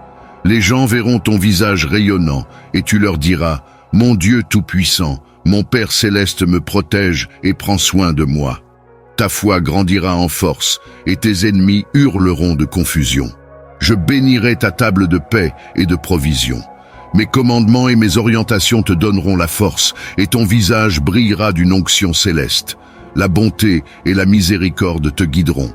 Les gens verront ton visage rayonnant et tu leur diras « Mon Dieu Tout-Puissant, mon Père Céleste me protège et prend soin de moi. » Ta foi grandira en force et tes ennemis hurleront de confusion. Je bénirai ta table de paix et de provision. Mes commandements et mes orientations te donneront la force et ton visage brillera d'une onction céleste. La bonté et la miséricorde te guideront.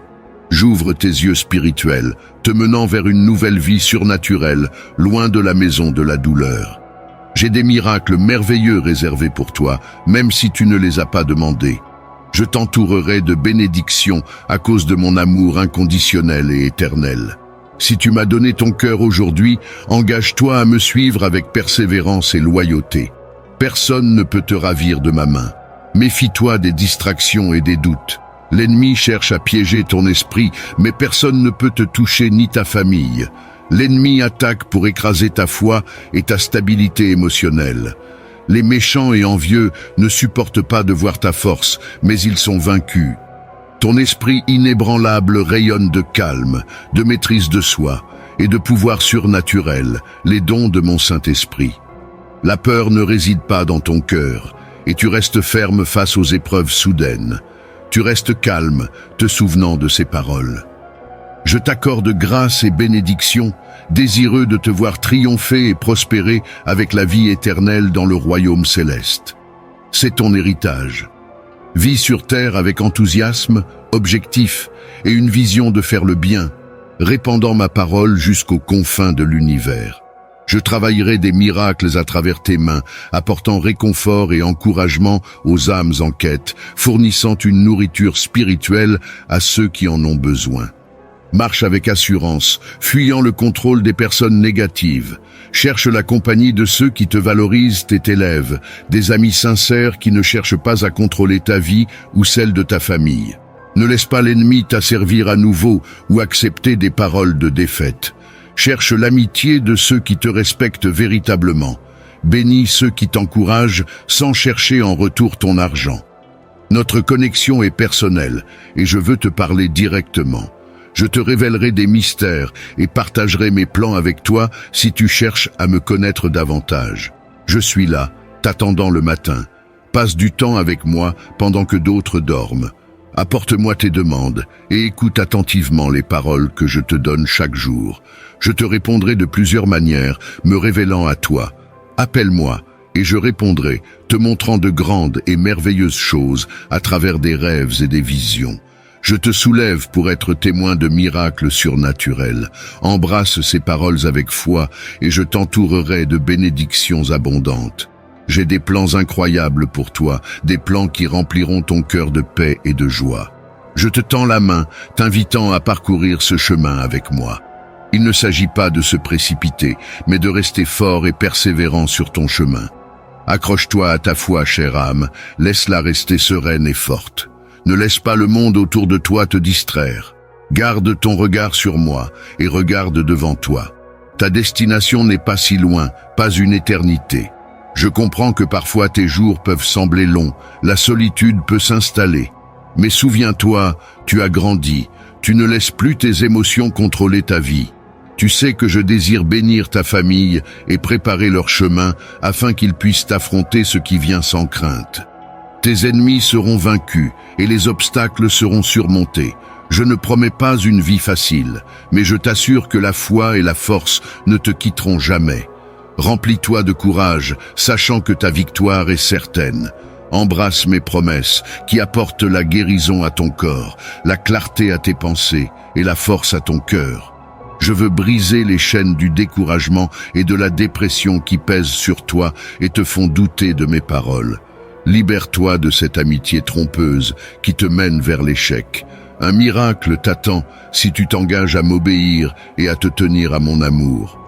J'ouvre tes yeux spirituels, te menant vers une nouvelle vie surnaturelle, loin de la maison de la douleur. J'ai des miracles merveilleux réservés pour toi, même si tu ne les as pas demandés. Je t'entourerai de bénédictions à cause de mon amour inconditionnel et éternel. Si tu m'as donné ton cœur aujourd'hui, engage-toi à me suivre avec persévérance et loyauté. Personne ne peut te ravir de ma main. Méfie-toi des distractions et des doutes. L'ennemi cherche à piéger ton esprit, mais personne ne peut te toucher ni ta famille. L'ennemi attaque pour écraser ta foi et ta stabilité émotionnelle. Les méchants et envieux ne supportent pas de voir ta force, mais ils sont vaincus. Ton esprit inébranlable rayonne de calme, de maîtrise de soi et de pouvoir surnaturel, les dons de mon Saint-Esprit. La peur ne réside pas dans ton cœur, et tu restes ferme face aux épreuves soudaines. Tu restes calme, te souvenant de ces paroles. Je t'accorde grâce et bénédiction, désireux de te voir triompher et prospérer avec la vie éternelle dans le royaume céleste. C'est ton héritage. Vis sur terre avec enthousiasme, objectif et une vision de faire le bien, répandant ma parole jusqu'aux confins de l'univers. Je travaillerai des miracles à travers tes mains, apportant réconfort et encouragement aux âmes en quête, fournissant une nourriture spirituelle à ceux qui en ont besoin. Marche avec assurance, fuyant le contrôle des personnes négatives. Cherche la compagnie de ceux qui te valorisent et t'élèvent, des amis sincères qui ne cherchent pas à contrôler ta vie ou celle de ta famille. Ne laisse pas l'ennemi t'asservir à nouveau ou accepter des paroles de défaite. Cherche l'amitié de ceux qui te respectent véritablement. Bénis ceux qui t'encouragent sans chercher en retour ton argent. Notre connexion est personnelle et je veux te parler directement. Je te révélerai des mystères et partagerai mes plans avec toi si tu cherches à me connaître davantage. Je suis là, t'attendant le matin. Passe du temps avec moi pendant que d'autres dorment. Apporte-moi tes demandes et écoute attentivement les paroles que je te donne chaque jour. Je te répondrai de plusieurs manières, me révélant à toi. Appelle-moi et je répondrai, te montrant de grandes et merveilleuses choses à travers des rêves et des visions. Je te soulève pour être témoin de miracles surnaturels. Embrasse ces paroles avec foi et je t'entourerai de bénédictions abondantes. J'ai des plans incroyables pour toi, des plans qui rempliront ton cœur de paix et de joie. Je te tends la main, t'invitant à parcourir ce chemin avec moi. Il ne s'agit pas de se précipiter, mais de rester fort et persévérant sur ton chemin. Accroche-toi à ta foi, chère âme, laisse-la rester sereine et forte. Ne laisse pas le monde autour de toi te distraire. Garde ton regard sur moi et regarde devant toi. Ta destination n'est pas si loin, pas une éternité. Je comprends que parfois tes jours peuvent sembler longs, la solitude peut s'installer. Mais souviens-toi, tu as grandi, tu ne laisses plus tes émotions contrôler ta vie. Tu sais que je désire bénir ta famille et préparer leur chemin afin qu'ils puissent affronter ce qui vient sans crainte. Tes ennemis seront vaincus et les obstacles seront surmontés. Je ne promets pas une vie facile, mais je t'assure que la foi et la force ne te quitteront jamais. Remplis-toi de courage, sachant que ta victoire est certaine. Embrasse mes promesses qui apportent la guérison à ton corps, la clarté à tes pensées et la force à ton cœur. Je veux briser les chaînes du découragement et de la dépression qui pèsent sur toi et te font douter de mes paroles. Libère-toi de cette amitié trompeuse qui te mène vers l'échec. Un miracle t'attend si tu t'engages à m'obéir et à te tenir à mon amour.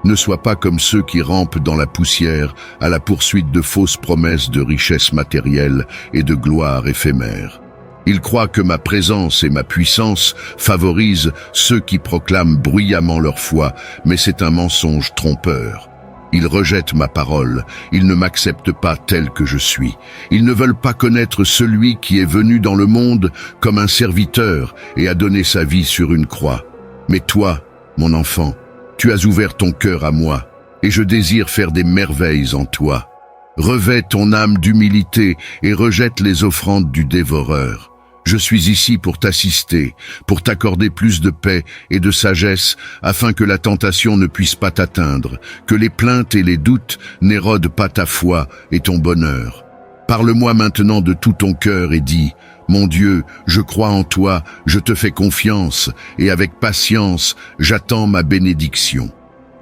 Ne sois pas comme ceux qui rampent dans la poussière à la poursuite de fausses promesses de richesses matérielles et de gloire éphémère. Ils croient que ma présence et ma puissance favorisent ceux qui proclament bruyamment leur foi, mais c'est un mensonge trompeur. Ils rejettent ma parole, ils ne m'acceptent pas tel que je suis. Ils ne veulent pas connaître celui qui est venu dans le monde comme un serviteur et a donné sa vie sur une croix. Mais toi, mon enfant, tu as ouvert ton cœur à moi, et je désire faire des merveilles en toi. Revêt ton âme d'humilité et rejette les offrandes du dévoreur. Je suis ici pour t'assister, pour t'accorder plus de paix et de sagesse, afin que la tentation ne puisse pas t'atteindre, que les plaintes et les doutes n'érodent pas ta foi et ton bonheur. Parle-moi maintenant de tout ton cœur et dis, « Mon Dieu, je crois en toi, je te fais confiance, et avec patience, j'attends ma bénédiction.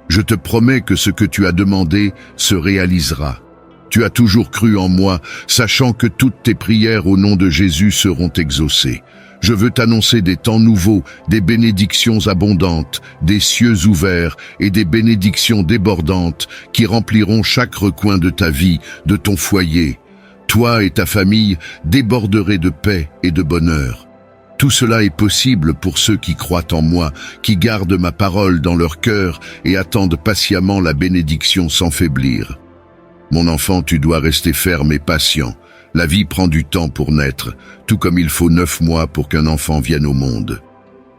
Je te promets que ce que tu as demandé se réalisera. Tu as toujours cru en moi, sachant que toutes tes prières au nom de Jésus seront exaucées. Je veux t'annoncer des temps nouveaux, des bénédictions abondantes, des cieux ouverts et des bénédictions débordantes qui rempliront chaque recoin de ta vie, de ton foyer. Toi et ta famille déborderez de paix et de bonheur. Tout cela est possible pour ceux qui croient en moi, qui gardent ma parole dans leur cœur et attendent patiemment la bénédiction sans faiblir. Mon enfant, tu dois rester ferme et patient. La vie prend du temps pour naître, tout comme il faut 9 mois pour qu'un enfant vienne au monde.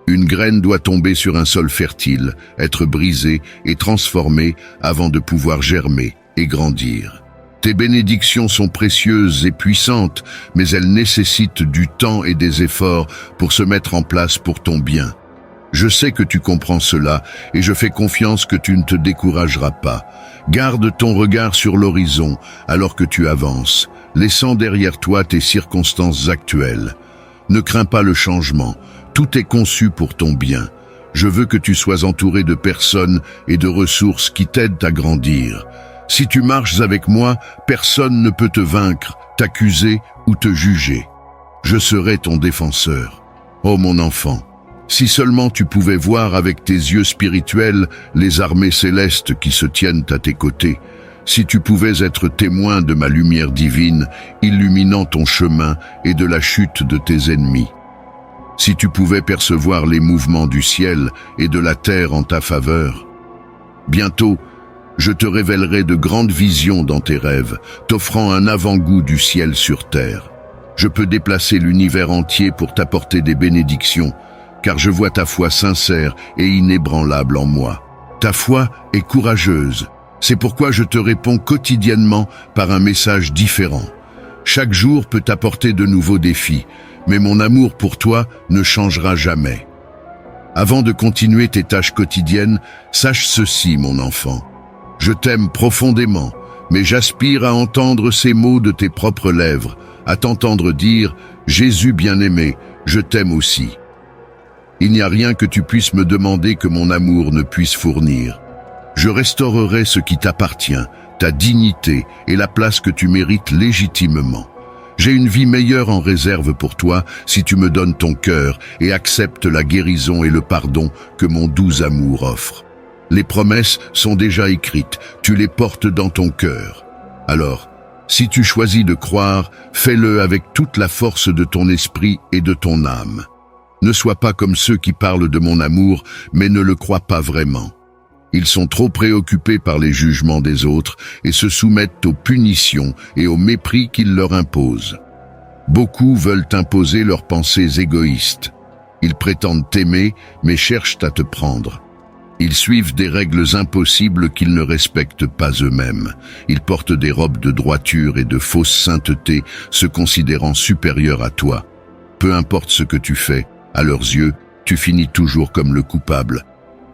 Une graine doit tomber sur un sol fertile, être brisée et transformée avant de pouvoir germer et grandir. Tes bénédictions sont précieuses et puissantes, mais elles nécessitent du temps et des efforts pour se mettre en place pour ton bien. Je sais que tu comprends cela et je fais confiance que tu ne te décourageras pas. Garde ton regard sur l'horizon alors que tu avances, laissant derrière toi tes circonstances actuelles. Ne crains pas le changement, tout est conçu pour ton bien. Je veux que tu sois entouré de personnes et de ressources qui t'aident à grandir. Si tu marches avec moi, personne ne peut te vaincre, t'accuser ou te juger. Je serai ton défenseur. Oh mon enfant, si seulement tu pouvais voir avec tes yeux spirituels les armées célestes qui se tiennent à tes côtés, si tu pouvais être témoin de ma lumière divine, illuminant ton chemin et de la chute de tes ennemis. Si tu pouvais percevoir les mouvements du ciel et de la terre en ta faveur. Bientôt, je te révélerai de grandes visions dans tes rêves, t'offrant un avant-goût du ciel sur terre. Je peux déplacer l'univers entier pour t'apporter des bénédictions, car je vois ta foi sincère et inébranlable en moi. Ta foi est courageuse. C'est pourquoi je te réponds quotidiennement par un message différent. Chaque jour peut t'apporter de nouveaux défis, mais mon amour pour toi ne changera jamais. Avant de continuer tes tâches quotidiennes, sache ceci, mon enfant. Je t'aime profondément, mais j'aspire à entendre ces mots de tes propres lèvres, à t'entendre dire « Jésus bien-aimé, je t'aime aussi ». Il n'y a rien que tu puisses me demander que mon amour ne puisse fournir. Je restaurerai ce qui t'appartient, ta dignité et la place que tu mérites légitimement. J'ai une vie meilleure en réserve pour toi si tu me donnes ton cœur et acceptes la guérison et le pardon que mon doux amour offre. Les promesses sont déjà écrites, tu les portes dans ton cœur. Alors, si tu choisis de croire, fais-le avec toute la force de ton esprit et de ton âme. Ne sois pas comme ceux qui parlent de mon amour, mais ne le croient pas vraiment. Ils sont trop préoccupés par les jugements des autres et se soumettent aux punitions et au mépris qu'ils leur imposent. Beaucoup veulent imposer leurs pensées égoïstes. Ils prétendent t'aimer, mais cherchent à te prendre. Ils suivent des règles impossibles qu'ils ne respectent pas eux-mêmes. Ils portent des robes de droiture et de fausse sainteté, se considérant supérieurs à toi. Peu importe ce que tu fais, à leurs yeux, tu finis toujours comme le coupable.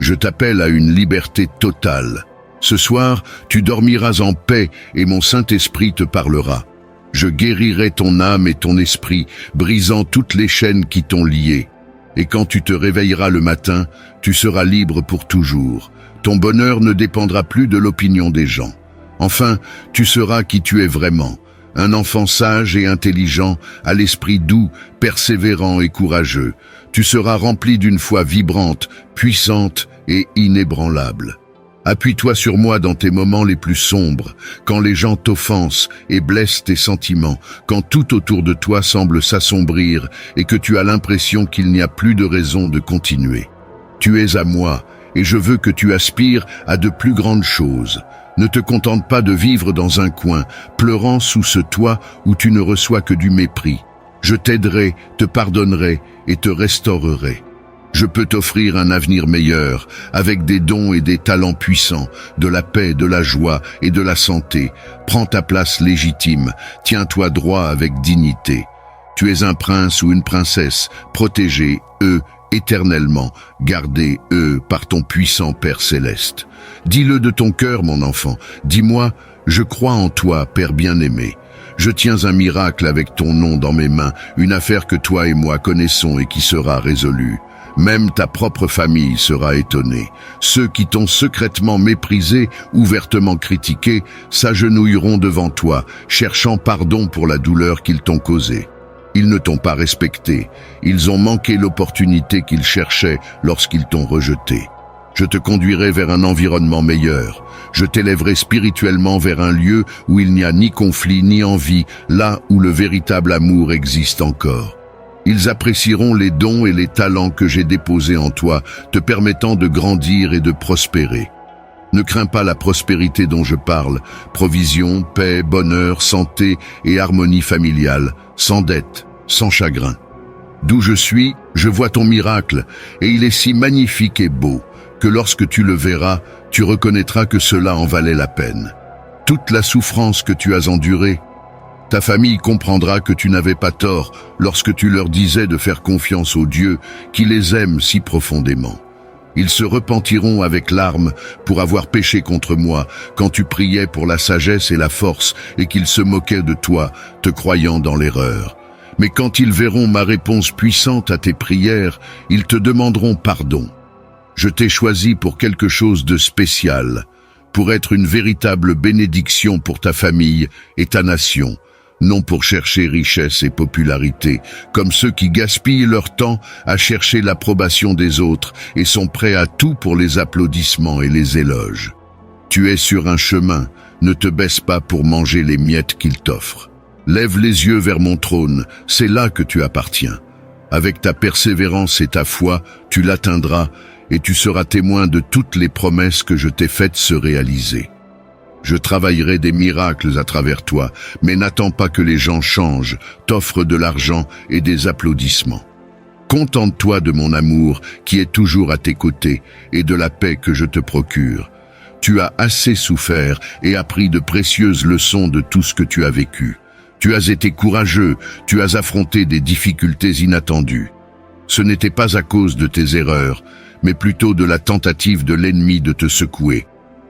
Je t'appelle à une liberté totale. Ce soir, tu dormiras en paix et mon Saint-Esprit te parlera. Je guérirai ton âme et ton esprit, brisant toutes les chaînes qui t'ont lié. Et quand tu te réveilleras le matin, tu seras libre pour toujours. Ton bonheur ne dépendra plus de l'opinion des gens. Enfin, tu seras qui tu es vraiment. Un enfant sage et intelligent, à l'esprit doux, persévérant et courageux. Tu seras rempli d'une foi vibrante, puissante et inébranlable. Appuie-toi sur moi dans tes moments les plus sombres, quand les gens t'offensent et blessent tes sentiments, quand tout autour de toi semble s'assombrir et que tu as l'impression qu'il n'y a plus de raison de continuer. Tu es à moi et je veux que tu aspires à de plus grandes choses. Ne te contente pas de vivre dans un coin, pleurant sous ce toit où tu ne reçois que du mépris. Je t'aiderai, te pardonnerai et te restaurerai. Je peux t'offrir un avenir meilleur, avec des dons et des talents puissants, de la paix, de la joie et de la santé. Prends ta place légitime, tiens-toi droit avec dignité. Tu es un prince ou une princesse, protégé, éternellement, gardé, par ton puissant Père céleste. Dis-le de ton cœur, mon enfant. Dis-moi, je crois en toi, Père bien-aimé. Je tiens un miracle avec ton nom dans mes mains, une affaire que toi et moi connaissons et qui sera résolue. Même ta propre famille sera étonnée. Ceux qui t'ont secrètement méprisé, ouvertement critiqué, s'agenouilleront devant toi, cherchant pardon pour la douleur qu'ils t'ont causée. Ils ne t'ont pas respecté. Ils ont manqué l'opportunité qu'ils cherchaient lorsqu'ils t'ont rejeté. Je te conduirai vers un environnement meilleur. Je t'élèverai spirituellement vers un lieu où il n'y a ni conflit ni envie, là où le véritable amour existe encore. Ils apprécieront les dons et les talents que j'ai déposés en toi, te permettant de grandir et de prospérer. Ne crains pas la prospérité dont je parle, provision, paix, bonheur, santé et harmonie familiale, sans dette, sans chagrin. D'où je suis, je vois ton miracle, et il est si magnifique et beau, que lorsque tu le verras, tu reconnaîtras que cela en valait la peine. Toute la souffrance que tu as endurée, ta famille comprendra que tu n'avais pas tort lorsque tu leur disais de faire confiance au Dieu qui les aime si profondément. Ils se repentiront avec larmes pour avoir péché contre moi quand tu priais pour la sagesse et la force et qu'ils se moquaient de toi, te croyant dans l'erreur. Mais quand ils verront ma réponse puissante à tes prières, ils te demanderont pardon. Je t'ai choisi pour quelque chose de spécial, pour être une véritable bénédiction pour ta famille et ta nation, non pour chercher richesse et popularité, comme ceux qui gaspillent leur temps à chercher l'approbation des autres et sont prêts à tout pour les applaudissements et les éloges. Tu es sur un chemin, ne te baisse pas pour manger les miettes qu'il t'offre. Lève les yeux vers mon trône, c'est là que tu appartiens. Avec ta persévérance et ta foi, tu l'atteindras et tu seras témoin de toutes les promesses que je t'ai faites se réaliser. Je travaillerai des miracles à travers toi, mais n'attends pas que les gens changent, t'offrent de l'argent et des applaudissements. Contente-toi de mon amour qui est toujours à tes côtés et de la paix que je te procure. Tu as assez souffert et appris de précieuses leçons de tout ce que tu as vécu. Tu as été courageux, tu as affronté des difficultés inattendues. Ce n'était pas à cause de tes erreurs, mais plutôt de la tentative de l'ennemi de te secouer.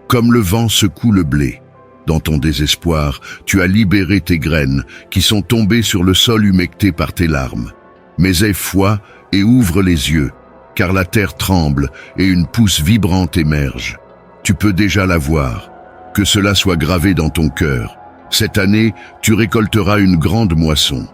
Comme le vent secoue le blé. Dans ton désespoir, tu as libéré tes graines, qui sont tombées sur le sol humecté par tes larmes. Mais aie foi et ouvre les yeux, car la terre tremble et une pousse vibrante émerge. Tu peux déjà la voir. Que cela soit gravé dans ton cœur. Cette année, tu récolteras une grande moisson.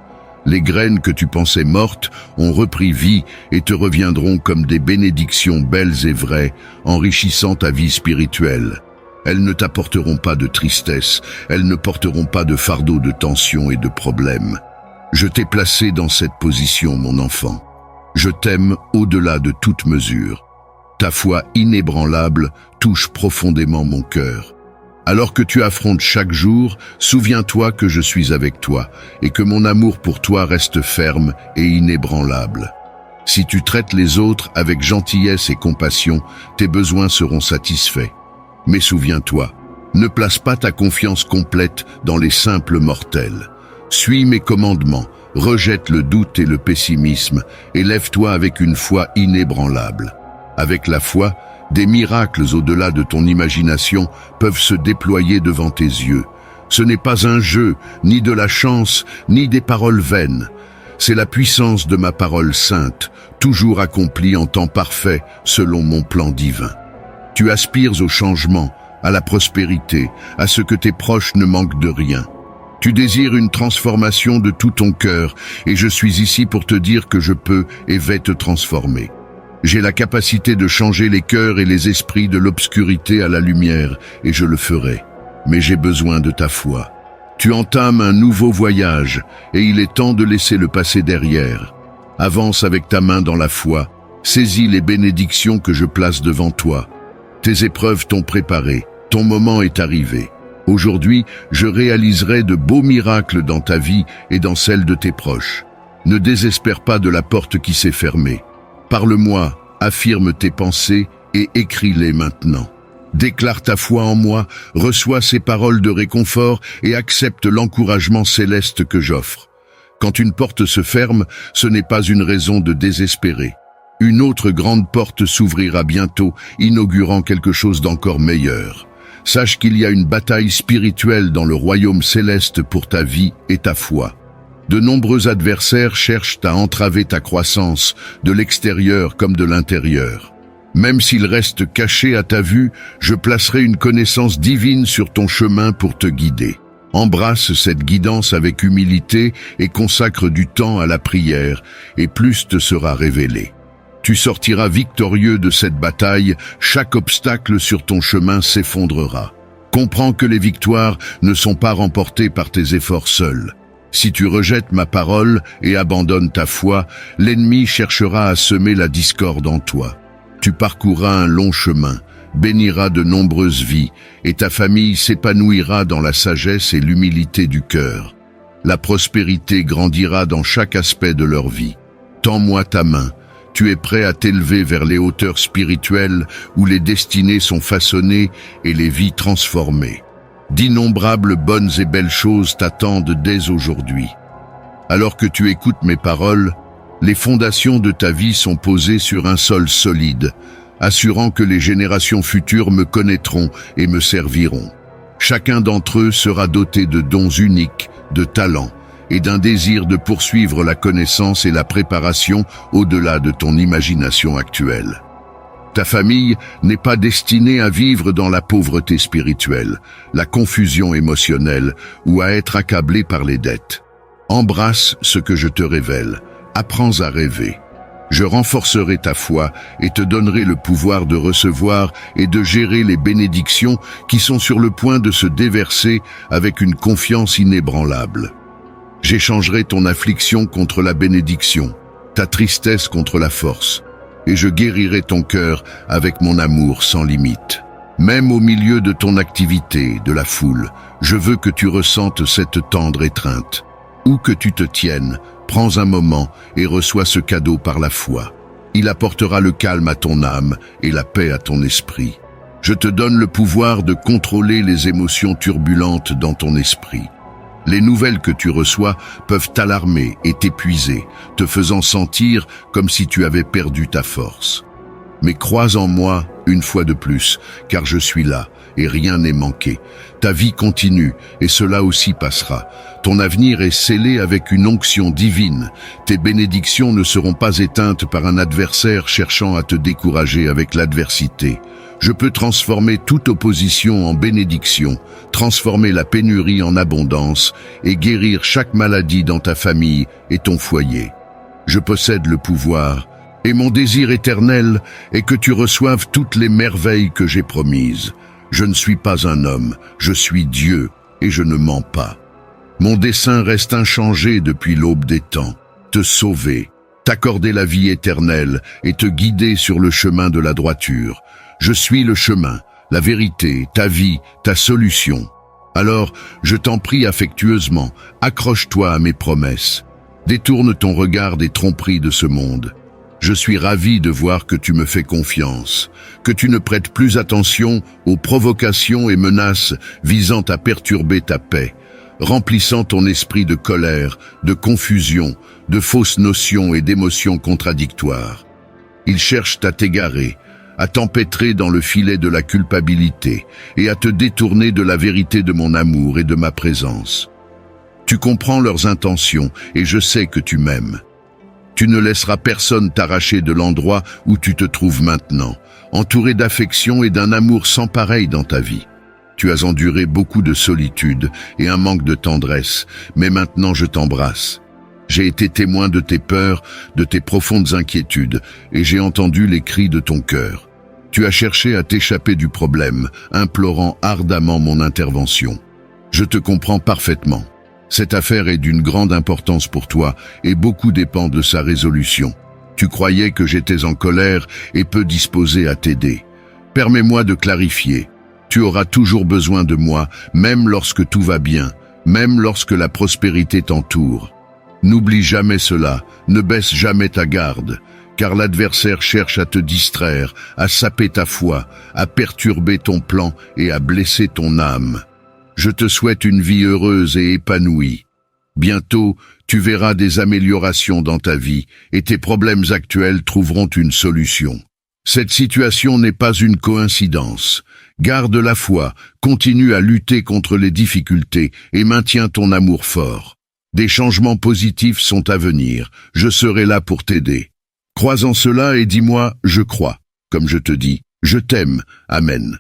Les graines que tu pensais mortes ont repris vie et te reviendront comme des bénédictions belles et vraies, enrichissant ta vie spirituelle. Elles ne t'apporteront pas de tristesse, elles ne porteront pas de fardeau de tension et de problèmes. Je t'ai placé dans cette position, mon enfant. Je t'aime au-delà de toute mesure. Ta foi inébranlable touche profondément mon cœur. Alors que tu affrontes chaque jour, souviens-toi que je suis avec toi et que mon amour pour toi reste ferme et inébranlable. Si tu traites les autres avec gentillesse et compassion, tes besoins seront satisfaits. Mais souviens-toi, ne place pas ta confiance complète dans les simples mortels. Suis mes commandements, rejette le doute et le pessimisme et lève-toi avec une foi inébranlable. Avec la foi, des miracles au-delà de ton imagination peuvent se déployer devant tes yeux. Ce n'est pas un jeu, ni de la chance, ni des paroles vaines. C'est la puissance de ma parole sainte, toujours accomplie en temps parfait selon mon plan divin. Tu aspires au changement, à la prospérité, à ce que tes proches ne manquent de rien. Tu désires une transformation de tout ton cœur et je suis ici pour te dire que je peux et vais te transformer. J'ai la capacité de changer les cœurs et les esprits de l'obscurité à la lumière, et je le ferai. Mais j'ai besoin de ta foi. Tu entames un nouveau voyage, et il est temps de laisser le passé derrière. Avance avec ta main dans la foi, saisis les bénédictions que je place devant toi. Tes épreuves t'ont préparé, Ton moment est arrivé. Aujourd'hui, je réaliserai de beaux miracles dans ta vie et dans celle de tes proches. Ne désespère pas de la porte qui s'est fermée. Parle-moi, affirme tes pensées et écris-les maintenant. Déclare ta foi en moi, reçois ces paroles de réconfort et accepte l'encouragement céleste que j'offre. Quand une porte se ferme, ce n'est pas une raison de désespérer. Une autre grande porte s'ouvrira bientôt, inaugurant quelque chose d'encore meilleur. Sache qu'il y a une bataille spirituelle dans le royaume céleste pour ta vie et ta foi. De nombreux adversaires cherchent à entraver ta croissance, de l'extérieur comme de l'intérieur. Même s'ils restent cachés à ta vue, je placerai une connaissance divine sur ton chemin pour te guider. Embrasse cette guidance avec humilité et consacre du temps à la prière, et plus te sera révélé. Tu sortiras victorieux de cette bataille, chaque obstacle sur ton chemin s'effondrera. Comprends que les victoires ne sont pas remportées par tes efforts seuls. Si tu rejettes ma parole et abandonnes ta foi, l'ennemi cherchera à semer la discorde en toi. Tu parcourras un long chemin, béniras de nombreuses vies, et ta famille s'épanouira dans la sagesse et l'humilité du cœur. La prospérité grandira dans chaque aspect de leur vie. Tends-moi ta main. Tu es prêt à t'élever vers les hauteurs spirituelles où les destinées sont façonnées et les vies transformées. D'innombrables bonnes et belles choses t'attendent dès aujourd'hui. Alors que tu écoutes mes paroles, les fondations de ta vie sont posées sur un sol solide, assurant que les générations futures me connaîtront et me serviront. Chacun d'entre eux sera doté de dons uniques, de talents, et d'un désir de poursuivre la connaissance et la préparation au-delà de ton imagination actuelle. Ta famille n'est pas destinée à vivre dans la pauvreté spirituelle, la confusion émotionnelle ou à être accablée par les dettes. Embrasse ce que je te révèle, apprends à rêver. Je renforcerai ta foi et te donnerai le pouvoir de recevoir et de gérer les bénédictions qui sont sur le point de se déverser avec une confiance inébranlable. J'échangerai ton affliction contre la bénédiction, ta tristesse contre la force, et je guérirai ton cœur avec mon amour sans limite. Même au milieu de ton activité, de la foule, je veux que tu ressentes cette tendre étreinte. Où que tu te tiennes, prends un moment et reçois ce cadeau par la foi. Il apportera le calme à ton âme et la paix à ton esprit. Je te donne le pouvoir de contrôler les émotions turbulentes dans ton esprit. Les nouvelles que tu reçois peuvent t'alarmer et t'épuiser, te faisant sentir comme si tu avais perdu ta force. Mais crois en moi une fois de plus, car je suis là et rien n'est manqué. Ta vie continue et cela aussi passera. Ton avenir est scellé avec une onction divine. Tes bénédictions ne seront pas éteintes par un adversaire cherchant à te décourager avec l'adversité. Je peux transformer toute opposition en bénédiction, transformer la pénurie en abondance et guérir chaque maladie dans ta famille et ton foyer. Je possède le pouvoir et mon désir éternel est que tu reçoives toutes les merveilles que j'ai promises. Je ne suis pas un homme, je suis Dieu et je ne mens pas. Mon dessein reste inchangé depuis l'aube des temps, te sauver, t'accorder la vie éternelle et te guider sur le chemin de la droiture. Je suis le chemin, la vérité, ta vie, ta solution. Alors, je t'en prie affectueusement, accroche-toi à mes promesses. Détourne ton regard des tromperies de ce monde. Je suis ravi de voir que tu me fais confiance, que tu ne prêtes plus attention aux provocations et menaces visant à perturber ta paix, remplissant ton esprit de colère, de confusion, de fausses notions et d'émotions contradictoires. Ils cherchent à t'égarer, à t'empêtrer dans le filet de la culpabilité et à te détourner de la vérité de mon amour et de ma présence. Tu comprends leurs intentions et je sais que tu m'aimes. Tu ne laisseras personne t'arracher de l'endroit où tu te trouves maintenant, entouré d'affection et d'un amour sans pareil dans ta vie. Tu as enduré beaucoup de solitude et un manque de tendresse, mais maintenant je t'embrasse. J'ai été témoin de tes peurs, de tes profondes inquiétudes, et j'ai entendu les cris de ton cœur. Tu as cherché à t'échapper du problème, implorant ardemment mon intervention. Je te comprends parfaitement. Cette affaire est d'une grande importance pour toi, et beaucoup dépend de sa résolution. Tu croyais que j'étais en colère et peu disposé à t'aider. Permets-moi de clarifier. tu auras toujours besoin de moi, même lorsque tout va bien, même lorsque la prospérité t'entoure. N'oublie jamais cela, ne baisse jamais ta garde, car l'adversaire cherche à te distraire, à saper ta foi, à perturber ton plan et à blesser ton âme. Je te souhaite une vie heureuse et épanouie. Bientôt, tu verras des améliorations dans ta vie et tes problèmes actuels trouveront une solution. Cette situation n'est pas une coïncidence. Garde la foi, continue à lutter contre les difficultés et maintiens ton amour fort. Des changements positifs sont à venir, je serai là pour t'aider. Crois en cela et dis-moi « je crois », comme je te dis « je t'aime ». Amen.